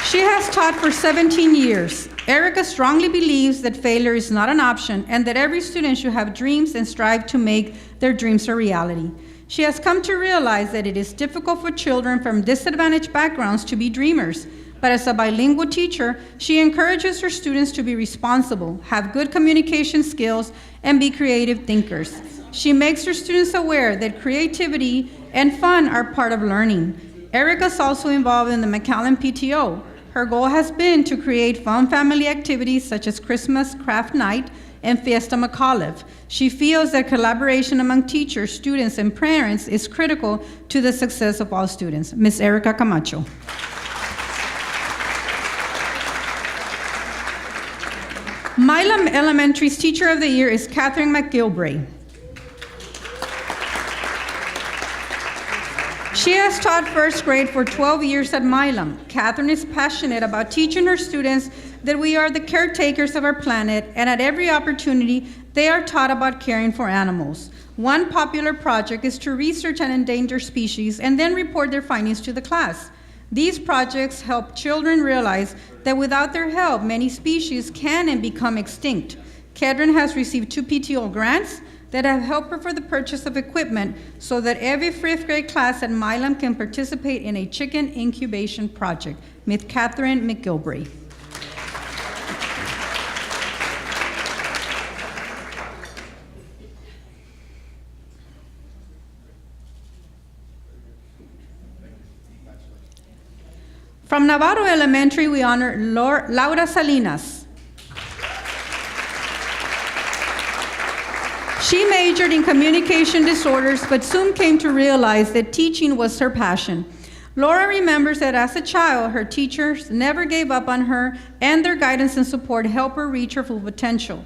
She has taught for 17 years. Erica strongly believes that failure is not an option and that every student should have dreams and strive to make their dreams a reality. She has come to realize that it is difficult for children from disadvantaged backgrounds to be dreamers. But as a bilingual teacher, she encourages her students to be responsible, have good communication skills, and be creative thinkers. She makes her students aware that creativity and fun are part of learning. Erica is also involved in the McAllen PTO. Her goal has been to create fun family activities such as Christmas Craft Night and Fiesta McAuliffe. She feels that collaboration among teachers, students, and parents is critical to the success of all students. Ms. Erica Camacho. Milam Elementary's Teacher of the Year is Catherine McGilbray. She has taught first grade for 12 years at Milam. Catherine is passionate about teaching her students that we are the caretakers of our planet, and at every opportunity, they are taught about caring for animals. One popular project is to research an endangered species and then report their findings to the class. These projects help children realize that without their help, many species can and become extinct. Catherine has received 2 PTO grants that have helped her for the purchase of equipment so that every 5th grade class at Milam can participate in a chicken incubation project. Ms. Catherine McGilbray. From Navarro Elementary, we honor Laura Salinas. She majored in communication disorders, but soon came to realize that teaching was her passion. Laura remembers that as a child, her teachers never gave up on her, and their guidance and support helped her reach her full potential.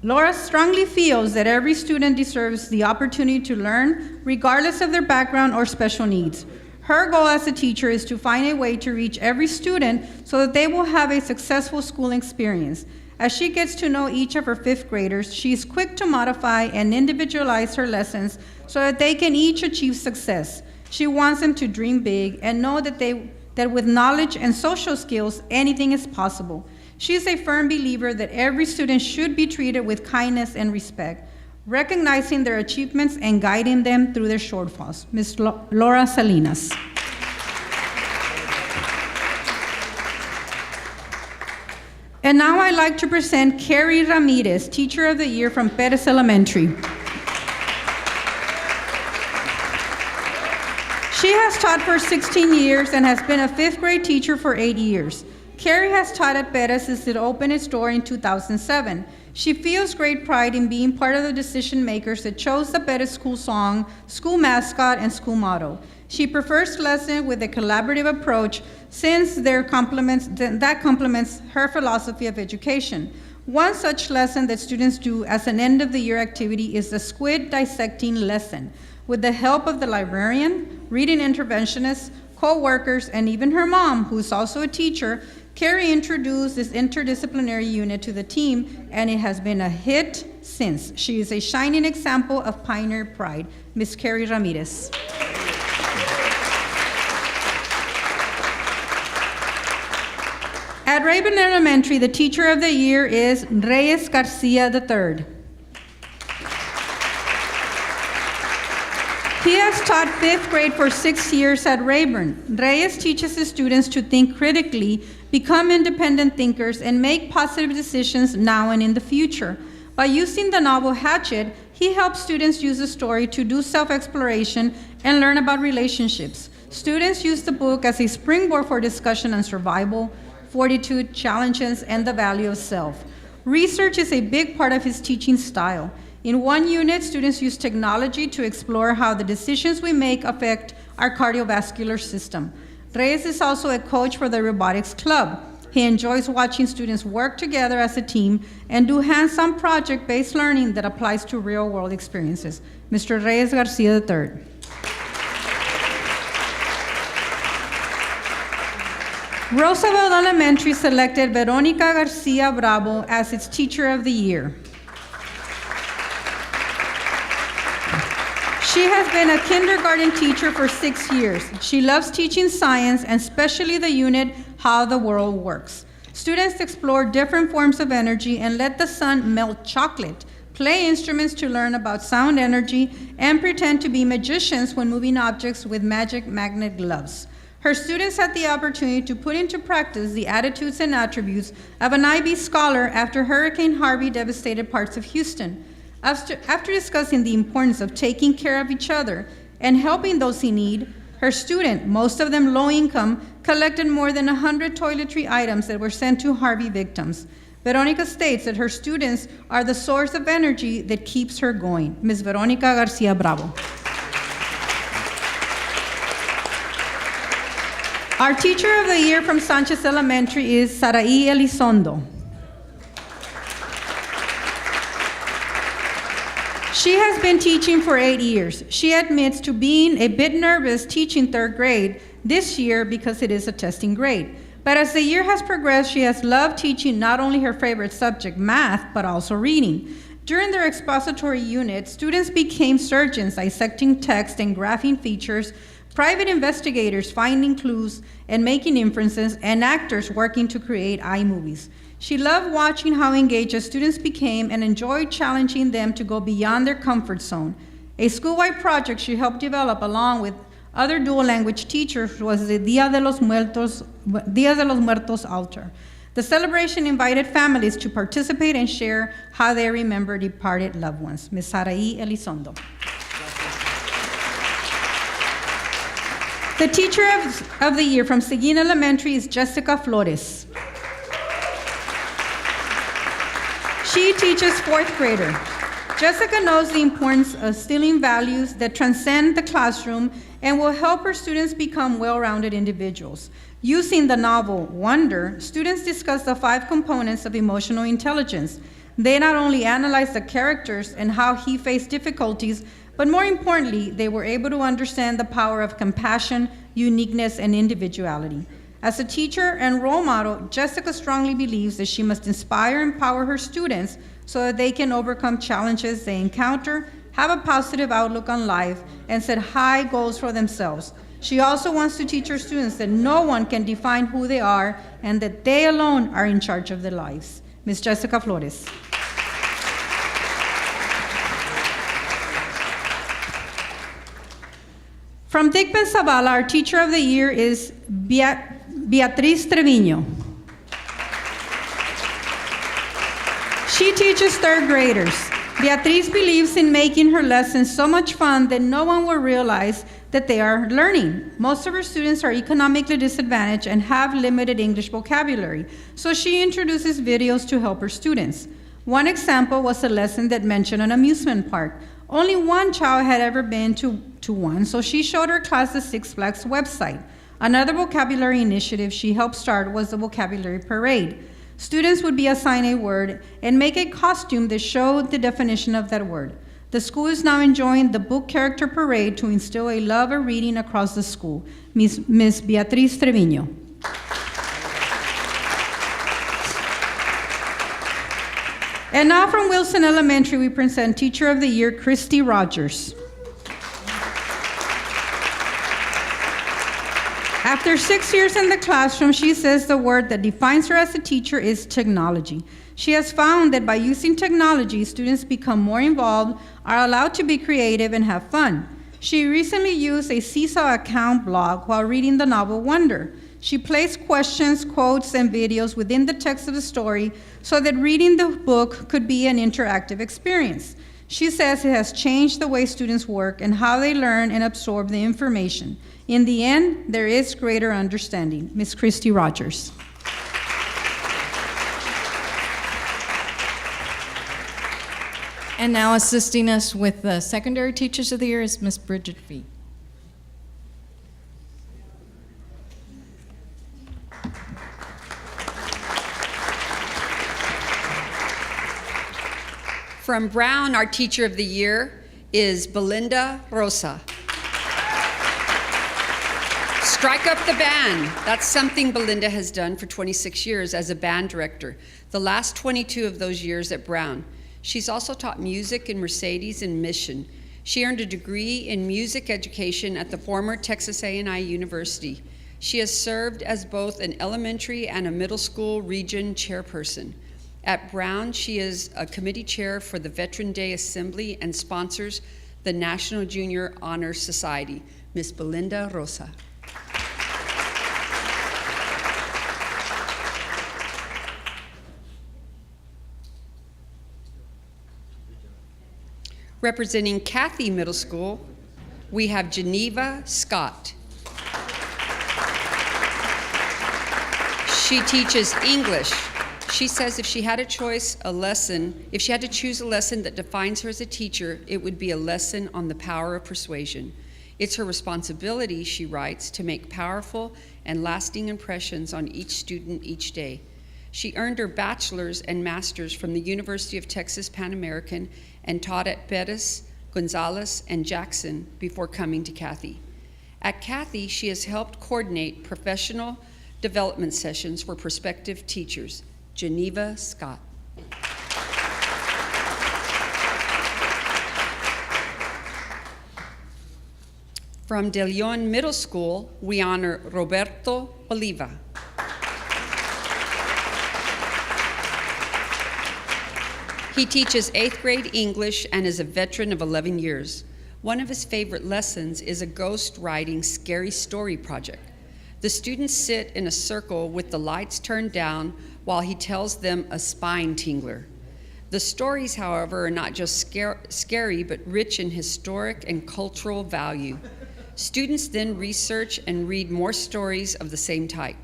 Laura strongly feels that every student deserves the opportunity to learn, regardless of their background or special needs. Her goal as a teacher is to find a way to reach every student so that they will have a successful schooling experience. As she gets to know each of her 5th graders, she is quick to modify and individualize her lessons so that they can each achieve success. She wants them to dream big and know that with knowledge and social skills, anything is possible. She is a firm believer that every student should be treated with kindness and respect, recognizing their achievements and guiding them through their shortfalls. Ms. Laura Salinas. And now I'd like to present Carrie Ramirez, Teacher of the Year from Perez Elementary. She has taught for 16 years and has been a 5th grade teacher for 8 years. Carrie has taught at Perez since it opened its door in 2007. She feels great pride in being part of the decision makers that chose the Perez school song, school mascot, and school motto. She prefers lessons with a collaborative approach since that complements her philosophy of education. One such lesson that students do as an end-of-the-year activity is the squid dissecting lesson. With the help of the librarian, reading interventionist, co-workers, and even her mom, who is also a teacher, Carrie introduced this interdisciplinary unit to the team, and it has been a hit since. She is a shining example of pioneer pride. Ms. Carrie Ramirez. At Rayburn Elementary, the Teacher of the Year is Reyes Garcia III. He has taught 5th grade for 6 years at Rayburn. Reyes teaches his students to think critically, become independent thinkers, and make positive decisions now and in the future. By using the novel Hatchet, he helps students use the story to do self-exploration and learn about relationships. Students use the book as a springboard for discussion on survival, fortitude, challenges, and the value of self. Research is a big part of his teaching style. In one unit, students use technology to explore how the decisions we make affect our cardiovascular system. Reyes is also a coach for the robotics club. He enjoys watching students work together as a team and do hands-on project-based learning that applies to real-world experiences. Mr. Reyes Garcia III. Roosevelt Elementary selected Veronica Garcia Bravo as its Teacher of the Year. She has been a kindergarten teacher for 6 years. She loves teaching science, and especially the unit, How the World Works. Students explore different forms of energy and let the sun melt chocolate, play instruments to learn about sound energy, and pretend to be magicians when moving objects with magic magnet gloves. Her students had the opportunity to put into practice the attitudes and attributes of an IB scholar after Hurricane Harvey devastated parts of Houston. After discussing the importance of taking care of each other and helping those in need, her student, most of them low income, collected more than 100 toiletry items that were sent to Harvey victims. Veronica states that her students are the source of energy that keeps her going. Ms. Veronica Garcia Bravo. Our Teacher of the Year from Sanchez Elementary is Saraí Elizondo. She has been teaching for 8 years. She admits to being a bit nervous teaching 3rd grade this year because it is a testing grade. But as the year has progressed, she has loved teaching not only her favorite subject, math, but also reading. During their expository unit, students became surgeons dissecting text and graphing features, private investigators finding clues and making inferences, and actors working to create iMovies. She loved watching how engaged students became and enjoyed challenging them to go beyond their comfort zone. A school-wide project she helped develop along with other dual language teachers was the Dia de los Muertos altar. The celebration invited families to participate and share how they remember departed loved ones. Ms. Saraí Elizondo. The Teacher of the Year from Seguin Elementary is Jessica Flores. She teaches 4th grader. Jessica knows the importance of instilling values that transcend the classroom and will help her students become well-rounded individuals. Using the novel Wonder, students discuss the 5 components of emotional intelligence. They not only analyze the characters and how he faced difficulties, but more importantly, they were able to understand the power of compassion, uniqueness, and individuality. As a teacher and role model, Jessica strongly believes that she must inspire and empower her students so that they can overcome challenges they encounter, have a positive outlook on life, and set high goals for themselves. She also wants to teach her students that no one can define who they are and that they alone are in charge of their lives. Ms. Jessica Flores. From Dickman Zavala, our Teacher of the Year is Beatriz Treviño. She teaches 3rd graders. Beatriz believes in making her lessons so much fun that no one will realize that they are learning. Most of her students are economically disadvantaged and have limited English vocabulary, so she introduces videos to help her students. One example was a lesson that mentioned an amusement park. Only one child had ever been to one, so she showed her class the Six Flags website. Another vocabulary initiative she helped start was the vocabulary parade. Students would be assigned a word and make a costume that showed the definition of that word. The school is now enjoying the book character parade to instill a love of reading across the school. Ms. Beatriz Treviño. And now from Wilson Elementary, we present Teacher of the Year, Christy Rogers. After 6 years in the classroom, she says the word that defines her as a teacher is technology. She has found that by using technology, students become more involved, are allowed to be creative, and have fun. She recently used a Seesaw account blog while reading the novel Wonder. She placed questions, quotes, and videos within the text of the story so that reading the book could be an interactive experience. She says it has changed the way students work and how they learn and absorb the information. In the end, there is greater understanding. Ms. Christy Rogers. And now assisting us with the Secondary Teachers of the Year is Miss Bridget Fee. From Brown, our Teacher of the Year is Belinda Rosa. Strike up the band. That's something Belinda has done for 26 years as a band director, the last 22 of those years at Brown. She's also taught music in Mercedes and Mission. She earned a degree in music education at the former Texas A&I University. She has served as both an elementary and a middle school region chairperson. At Brown, she is a committee chair for the Veteran Day Assembly and sponsors the National Junior Honor Society. Miss Belinda Rosa. Representing Cathy Middle School, we have Geneva Scott. She teaches English. She says if she had to choose a lesson that defines her as a teacher, it would be a lesson on the power of persuasion. It's her responsibility, she writes, to make powerful and lasting impressions on each student each day. She earned her bachelor's and master's from the University of Texas Pan American and taught at Bettis, Gonzales, and Jackson before coming to Cathy. At Cathy, she has helped coordinate professional development sessions for prospective teachers. Geneva Scott. From De Leon Middle School, we honor Roberto Oliva. He teaches 8th grade English and is a veteran of 11 years. One of his favorite lessons is a ghost writing scary story project. The students sit in a circle with the lights turned down while he tells them a spine tingler. The stories, however, are not just scary, but rich in historic and cultural value. Students then research and read more stories of the same type.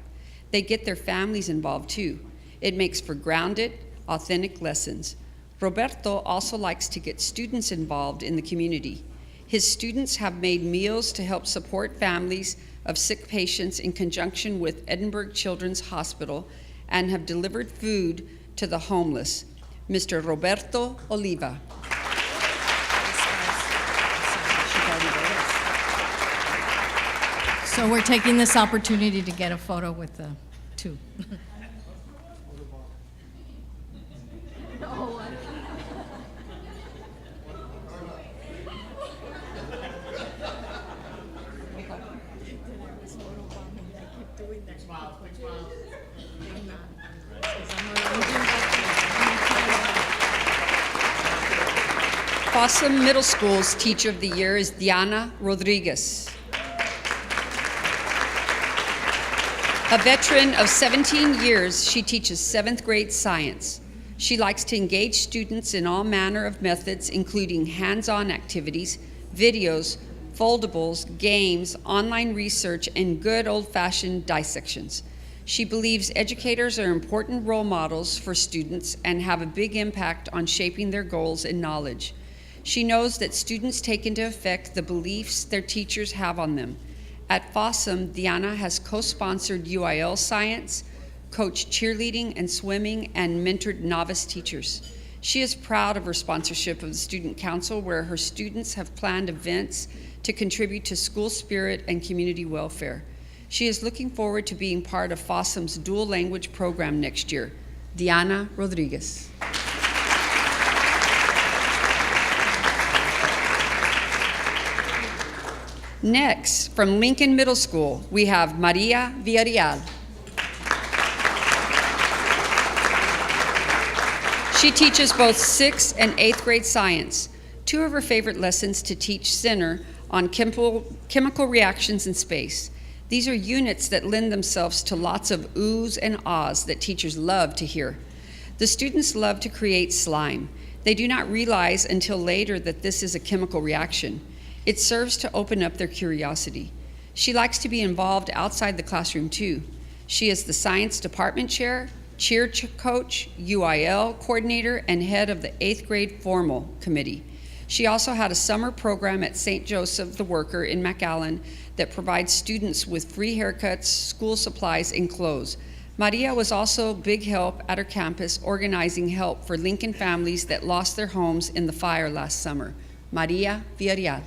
They get their families involved too. It makes for grounded, authentic lessons. Roberto also likes to get students involved in the community. His students have made meals to help support families of sick patients in conjunction with Edinburgh Children's Hospital and have delivered food to the homeless. Mr. Roberto Oliva. So we're taking this opportunity to get a photo with the two. Fossum Middle School's Teacher of the Year is Diana Rodriguez. A veteran of 17 years, she teaches 7th grade science. She likes to engage students in all manner of methods, including hands-on activities, videos, foldables, games, online research, and good old-fashioned dissections. She believes educators are important role models for students and have a big impact on shaping their goals and knowledge. She knows that students take into effect the beliefs their teachers have on them. At Fossum, Diana has co-sponsored UIL science, coached cheerleading and swimming, and mentored novice teachers. She is proud of her sponsorship of the Student Council, where her students have planned events to contribute to school spirit and community welfare. She is looking forward to being part of Fossum's dual language program next year. Diana Rodriguez. Next, from Lincoln Middle School, we have Maria Villarreal. She teaches both 6th and 8th grade science. Two of her favorite lessons to teach center on chemical reactions in space. These are units that lend themselves to lots of oohs and ahs that teachers love to hear. The students love to create slime. They do not realize until later that this is a chemical reaction. It serves to open up their curiosity. She likes to be involved outside the classroom too. She is the science department chair, cheer coach, UIL coordinator, and head of the 8th grade formal committee. She also had a summer program at St. Joseph the Worker in McAllen that provides students with free haircuts, school supplies, and clothes. Maria was also a big help at her campus organizing help for Lincoln families that lost their homes in the fire last summer. Maria Villarreal.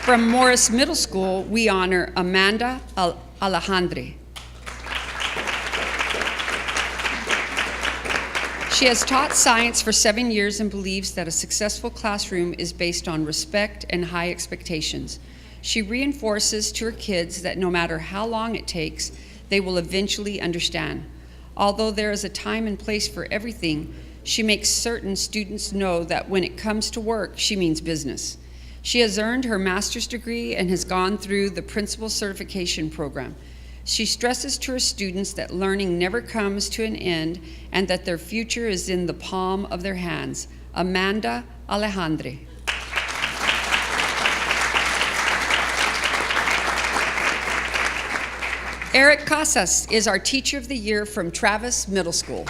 From Morris Middle School, we honor Amanda Alejandre. She has taught science for 7 years and believes that a successful classroom is based on respect and high expectations. She reinforces to her kids that no matter how long it takes, they will eventually understand. Although there is a time and place for everything, she makes certain students know that when it comes to work, she means business. She has earned her master's degree and has gone through the principal certification program. She stresses to her students that learning never comes to an end and that their future is in the palm of their hands. Amanda Alejandre. Eric Casas is our Teacher of the Year from Travis Middle School.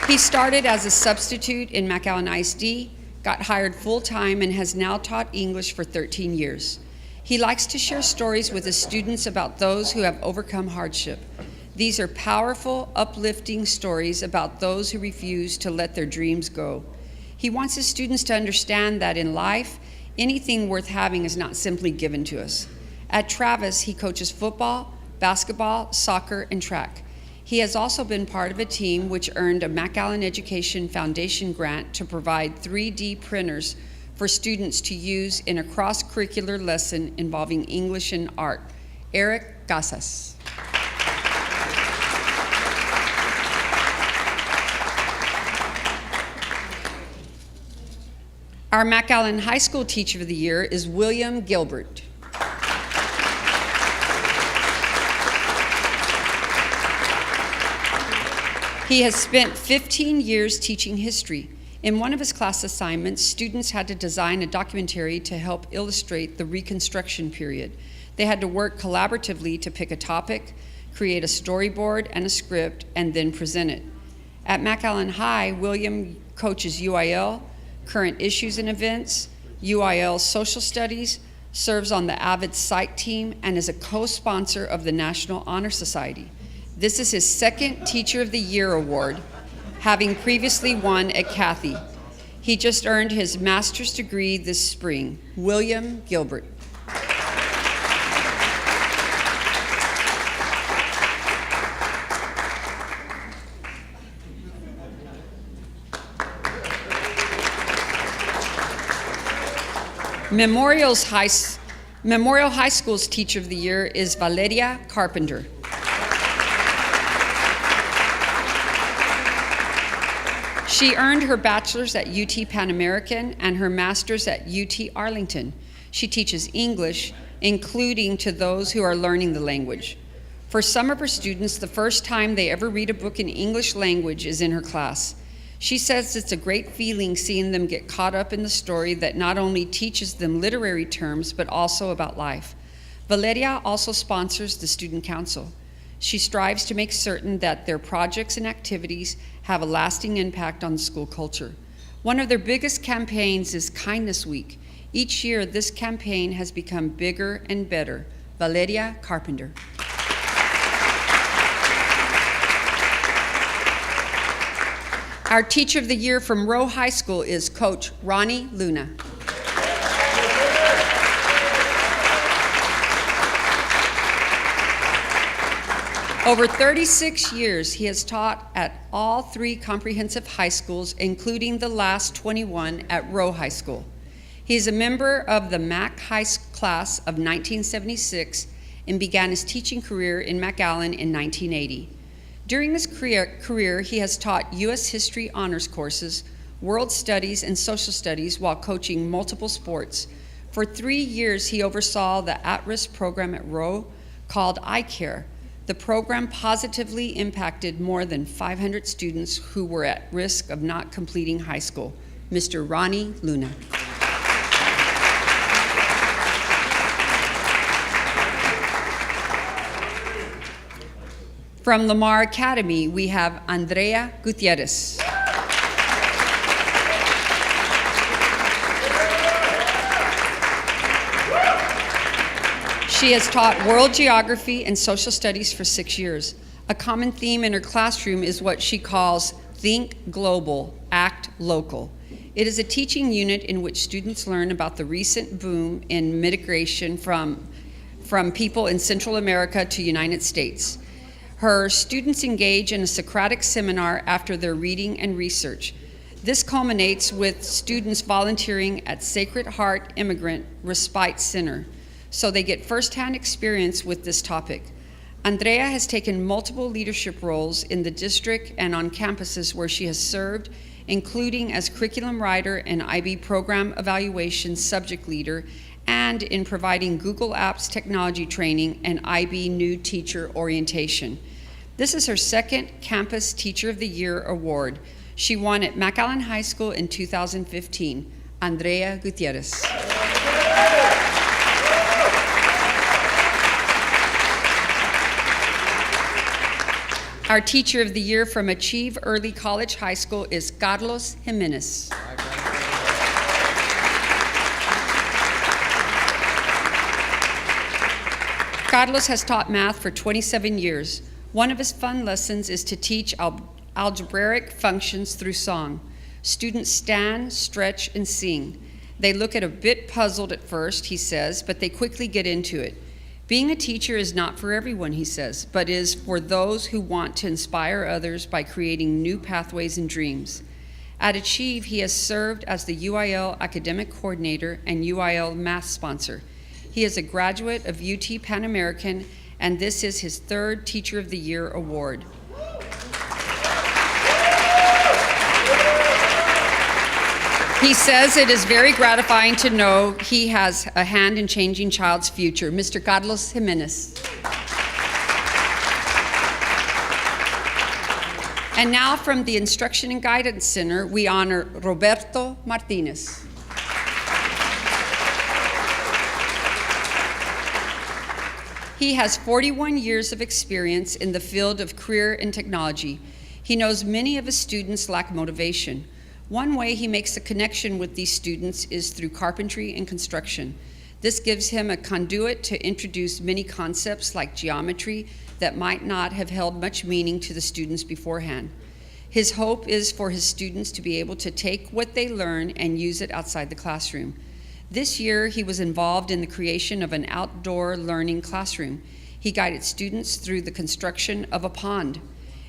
He started as a substitute in McAllen ISD, got hired full-time, and has now taught English for 13 years. He likes to share stories with his students about those who have overcome hardship. These are powerful, uplifting stories about those who refuse to let their dreams go. He wants his students to understand that in life, anything worth having is not simply given to us. At Travis, he coaches football, basketball, soccer, and track. He has also been part of a team which earned a McAllen Education Foundation grant to provide 3D printers for students to use in a cross-curricular lesson involving English and art. Eric Casas. Our McAllen High School Teacher of the Year is William Gilbert. He has spent 15 years teaching history. In one of his class assignments, students had to design a documentary to help illustrate the Reconstruction period. They had to work collaboratively to pick a topic, create a storyboard and a script, and then present it. At McAllen High, William coaches UIL, current issues and events, UIL social studies, serves on the AVID Psych team, and is a co-sponsor of the National Honor Society. This is his second Teacher of the Year award, having previously won at Cathy. He just earned his master's degree this spring. William Gilbert. Memorial High School's Teacher of the Year is Valeria Carpenter. She earned her bachelor's at UT Pan American and her master's at UT Arlington. She teaches English, including to those who are learning the language. For some of her students, the first time they ever read a book in English language is in her class. She says it's a great feeling seeing them get caught up in the story that not only teaches them literary terms, but also about life. Valeria also sponsors the Student Council. She strives to make certain that their projects and activities have a lasting impact on school culture. One of their biggest campaigns is Kindness Week. Each year, this campaign has become bigger and better. Valeria Carpenter. Our Teacher of the Year from Rowe High School is Coach Ronnie Luna. Over 36 years, he has taught at all 3 comprehensive high schools, including the last 21 at Rowe High School. He is a member of the MAC High class of 1976 and began his teaching career in McAllen in 1980. During his career, he has taught U.S. History honors courses, World Studies, and Social Studies while coaching multiple sports. For 3 years, he oversaw the at-risk program at Rowe called iCare. The program positively impacted more than 500 students who were at risk of not completing high school. Mr. Ronnie Luna. From Lamar Academy, we have Andrea Gutierrez. She has taught world geography and social studies for 6 years. A common theme in her classroom is what she calls Think Global, Act Local. It is a teaching unit in which students learn about the recent boom in migration from people in Central America to United States. Her students engage in a Socratic seminar after their reading and research. This culminates with students volunteering at Sacred Heart Immigrant Respite Center, so they get firsthand experience with this topic. Andrea has taken multiple leadership roles in the district and on campuses where she has served, including as curriculum writer and IB program evaluation subject leader, and in providing Google Apps technology training and IB new teacher orientation. This is her second Campus Teacher of the Year award. She won at McAllen High School in 2015. Andrea Gutierrez. Our Teacher of the Year from Achieve Early College High School is Carlos Jimenez. Carlos has taught math for 27 years. One of his fun lessons is to teach algebraic functions through song. Students stand, stretch, and sing. They look at a bit puzzled at first, he says, but they quickly get into it. Being a teacher is not for everyone, he says, but is for those who want to inspire others by creating new pathways and dreams. At Achieve, he has served as the UIL academic coordinator and UIL math sponsor. He is a graduate of UT Pan American, and this is his third Teacher of the Year award. He says it is very gratifying to know he has a hand in changing child's future. Mr. Carlos Jimenez. And now from the Instruction and Guidance Center, we honor Roberto Martinez. He has 41 years of experience in the field of career and technology. He knows many of his students lack motivation. One way he makes a connection with these students is through carpentry and construction. This gives him a conduit to introduce many concepts like geometry that might not have held much meaning to the students beforehand. His hope is for his students to be able to take what they learn and use it outside the classroom. This year, he was involved in the creation of an outdoor learning classroom. He guided students through the construction of a pond.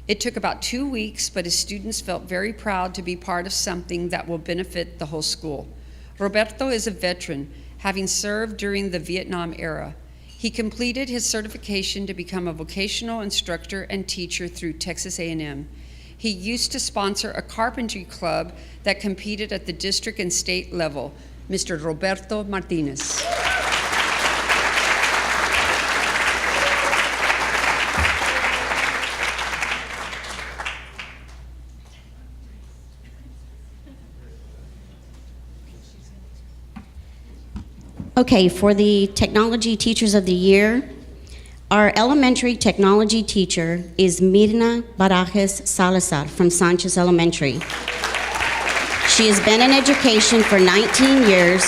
It took about 2 weeks, but his students felt very proud to be part of something that will benefit the whole school. Roberto is a veteran, having served during the Vietnam era. He completed his certification to become a vocational instructor and teacher through Texas A&M. He used to sponsor a carpentry club that competed at the district and state level. Mr. Roberto Martinez. Okay, for the Technology Teachers of the Year, our elementary technology teacher is Mirna Barajas Salazar from Sanchez Elementary. She has been in education for 19 years,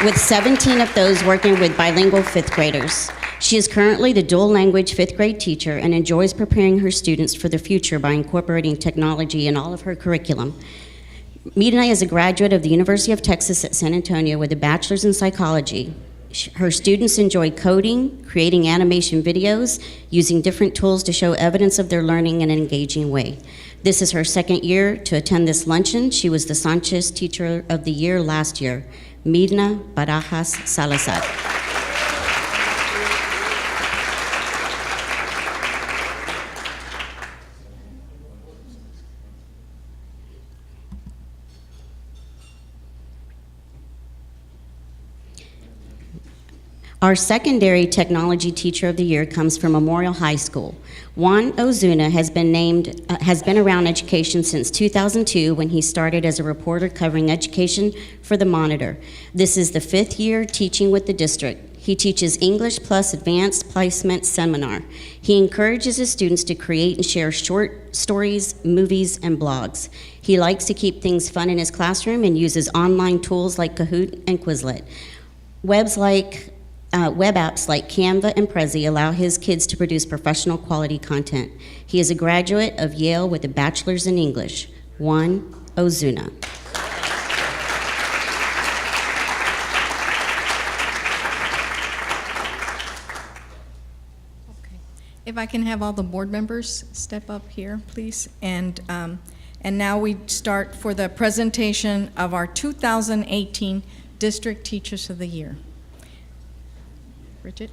with 17 of those working with bilingual fifth graders. She is currently the dual language fifth grade teacher and enjoys preparing her students for the future by incorporating technology in all of her curriculum. Mirna is a graduate of the University of Texas at San Antonio with a bachelor's in psychology. Her students enjoy coding, creating animation videos, using different tools to show evidence of their learning in an engaging way. This is her second year to attend this luncheon. She was the Sanchez Teacher of the Year last year. Mirna Barajas Salazar. Our secondary technology teacher of the year comes from Memorial High School. Juan Ozuna has been around education since 2002 when he started as a reporter covering education for the Monitor. This is the 5th year teaching with the district. He teaches English plus Advanced Placement Seminar. He encourages his students to create and share short stories, movies, and blogs. He likes to keep things fun in his classroom and uses online tools like Kahoot and Quizlet. Web apps like Canva and Prezi allow his kids to produce professional quality content. He is a graduate of Yale with a bachelor's in English. Juan Ozuna. If I can have all the board members step up here, please. And now we start for the presentation of our 2018 District Teachers of the Year. Bridget?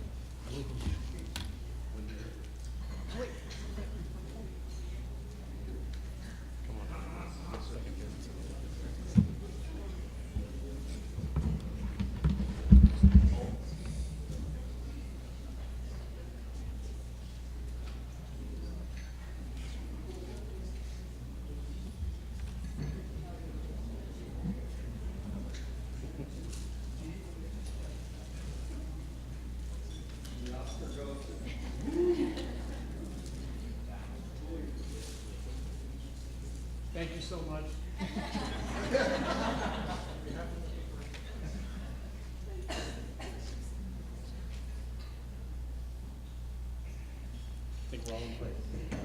Thank you so much.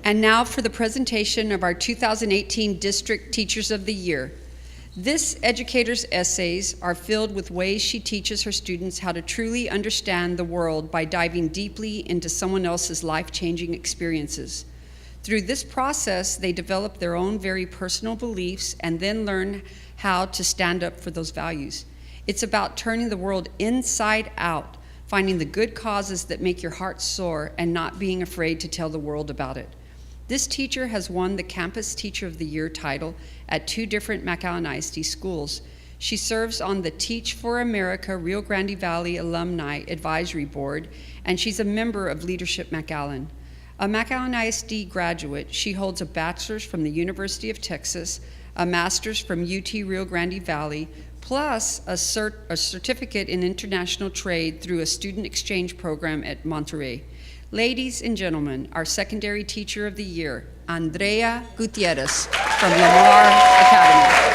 And now for the presentation of our 2018 District Teachers of the Year. This educator's essays are filled with ways she teaches her students how to truly understand the world by diving deeply into someone else's life-changing experiences. Through this process, they develop their own very personal beliefs and then learn how to stand up for those values. It's about turning the world inside out, finding the good causes that make your heart soar and not being afraid to tell the world about it. This teacher has won the Campus Teacher of the Year title at 2 different McAllen ISD schools. She serves on the Teach for America Rio Grande Valley Alumni Advisory Board, and she's a member of Leadership McAllen. A McAllen ISD graduate, she holds a bachelor's from the University of Texas, a master's from UT Rio Grande Valley, plus a certificate in international trade through a student exchange program at Monterey. Ladies and gentlemen, our secondary teacher of the year, Andrea Gutierrez from Lamar Academy.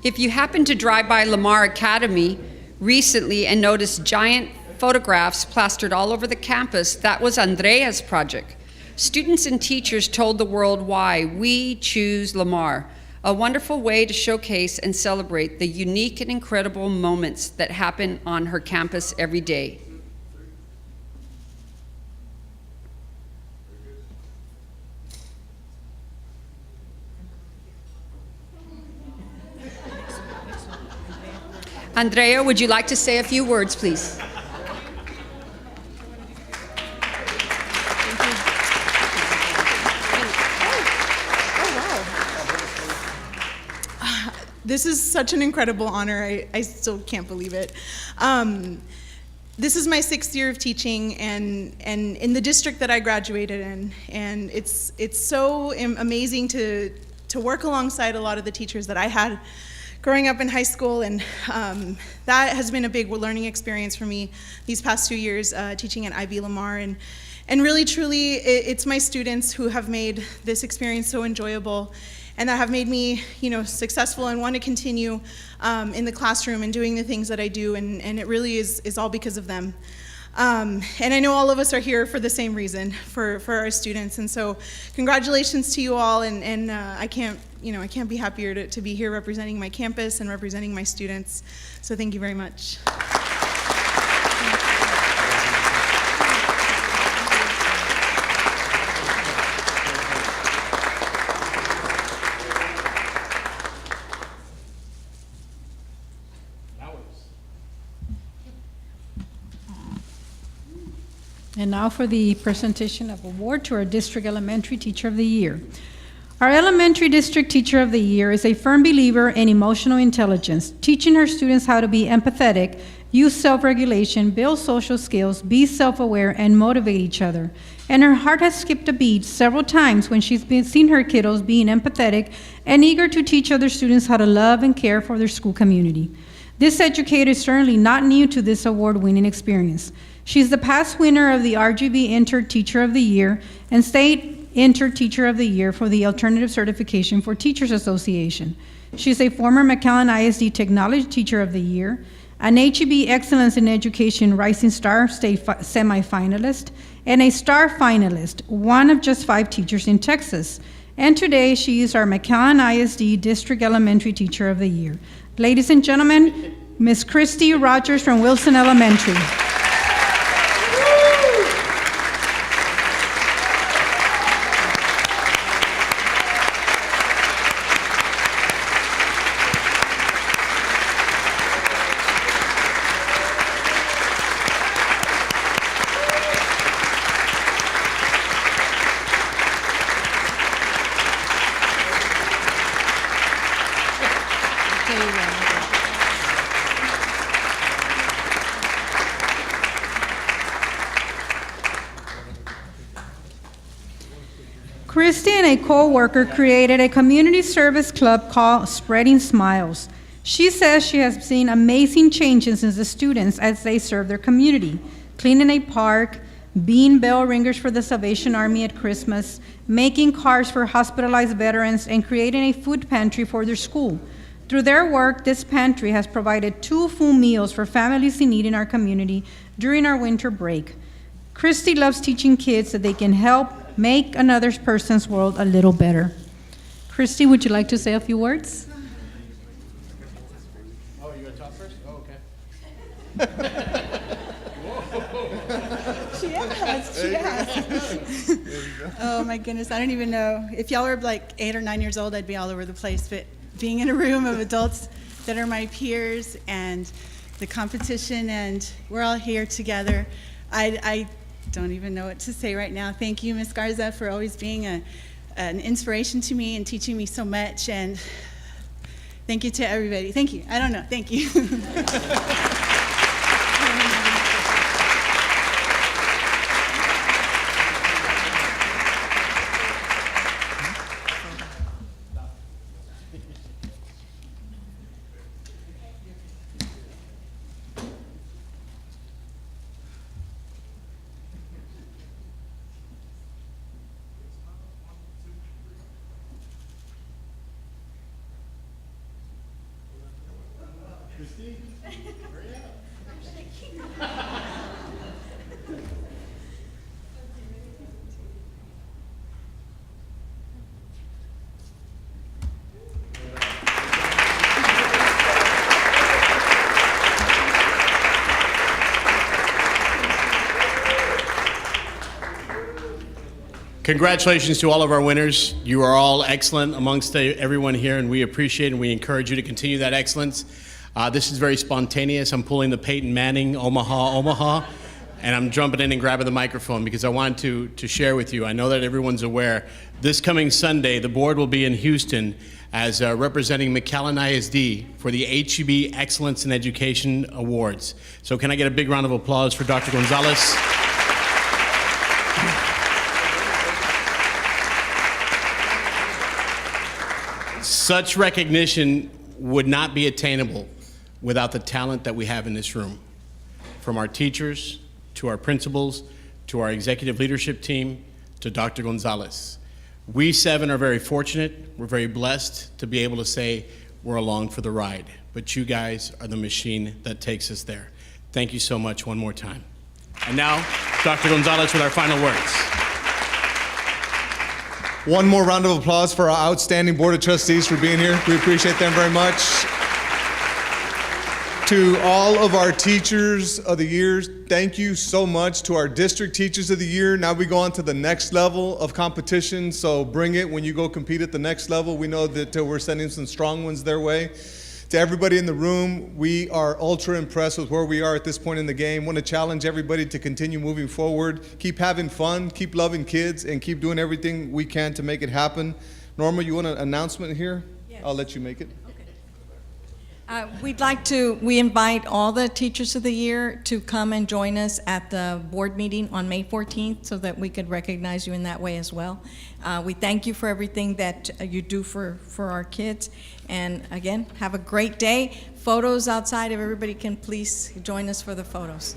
If you happen to drive by Lamar Academy recently and noticed giant photographs plastered all over the campus, that was Andrea's project. Students and teachers told the world why we choose Lamar, a wonderful way to showcase and celebrate the unique and incredible moments that happen on her campus every day. Andrea, would you like to say a few words, please? This is such an incredible honor. I still can't believe it. This is my 6th year of teaching, and in the district that I graduated in, and it's so amazing to work alongside a lot of the teachers that I had growing up in high school, and that has been a big learning experience for me these past 2 years teaching at IB Lamar, and really truly it's my students who have made this experience so enjoyable and that have made me successful and want to continue in the classroom and doing the things that I do, and it really is all because of them. And I know all of us are here for the same reason, for our students, and so congratulations to you all, and I can't be happier to be here representing my campus and representing my students, so thank you very much. And now for the presentation of award to our District Elementary Teacher of the Year. Our Elementary District Teacher of the Year is a firm believer in emotional intelligence, teaching her students how to be empathetic, use self-regulation, build social skills, be self-aware, and motivate each other. And her heart has skipped a beat several times when she's seen her kiddos being empathetic and eager to teach other students how to love and care for their school community. This educator is certainly not new to this award-winning experience. She's the past winner of the RGB Inter Teacher of the Year and State Inter Teacher of the Year for the Alternative Certification for Teachers Association. She's a former McAllen ISD Technology Teacher of the Year, an HEB Excellence in Education Rising Star State semifinalist, and a star finalist, one of just 5 teachers in Texas. And today she is our McAllen ISD District Elementary Teacher of the Year. Ladies and gentlemen, Miss Christy Rogers from Wilson Elementary. Christy and a co-worker created a community service club called Spreading Smiles. She says she has seen amazing changes in the students as they serve their community, cleaning a park, being bell ringers for the Salvation Army at Christmas, making cards for hospitalized veterans, and creating a food pantry for their school. Through their work, this pantry has provided 2 full meals for families in need in our community during our winter break. Christy loves teaching kids that they can help make another person's world a little better. Christy, would you like to say a few words? Oh, you got to talk first? Oh, okay. She has. Oh my goodness, I don't even know. If y'all were like 8 or 9 years old, I'd be all over the place. But being in a room of adults that are my peers and the competition, and we're all here together, I don't even know what to say right now. Thank you, Ms. Garza, for always being an inspiration to me and teaching me so much. And thank you to everybody. Thank you. I don't know. Thank you. Congratulations to all of our winners. You are all excellent amongst everyone here, and we appreciate and we encourage you to continue that excellence. This is very spontaneous. I'm pulling the Peyton Manning, Omaha, and I'm jumping in and grabbing the microphone because I wanted to share with you. I know that everyone's aware. This coming Sunday, the board will be in Houston as representing McAllen ISD for the HEB Excellence in Education Awards. So can I get a big round of applause for Dr. Gonzalez? Such recognition would not be attainable without the talent that we have in this room. From our teachers, to our principals, to our executive leadership team, to Dr. Gonzalez. We 7 are very fortunate, we're very blessed to be able to say we're along for the ride. But you guys are the machine that takes us there. Thank you so much one more time. And now, Dr. Gonzalez with our final words. One more round of applause for our outstanding Board of Trustees for being here. We appreciate them very much. To all of our Teachers of the Year, thank you so much. To our District Teachers of the Year, now we go on to the next level of competition, so bring it when you go compete at the next level. We know that we're sending some strong ones their way. To everybody in the room, we are ultra impressed with where we are at this point in the game. Want to challenge everybody to continue moving forward, keep having fun, keep loving kids, and keep doing everything we can to make it happen. Norma, you want an announcement here? Yes. I'll let you make it. We invite all the Teachers of the Year to come and join us at the board meeting on May 14th so that we could recognize you in that way as well. We thank you for everything that you do for our kids. And again, have a great day. Photos outside, if everybody can please join us for the photos.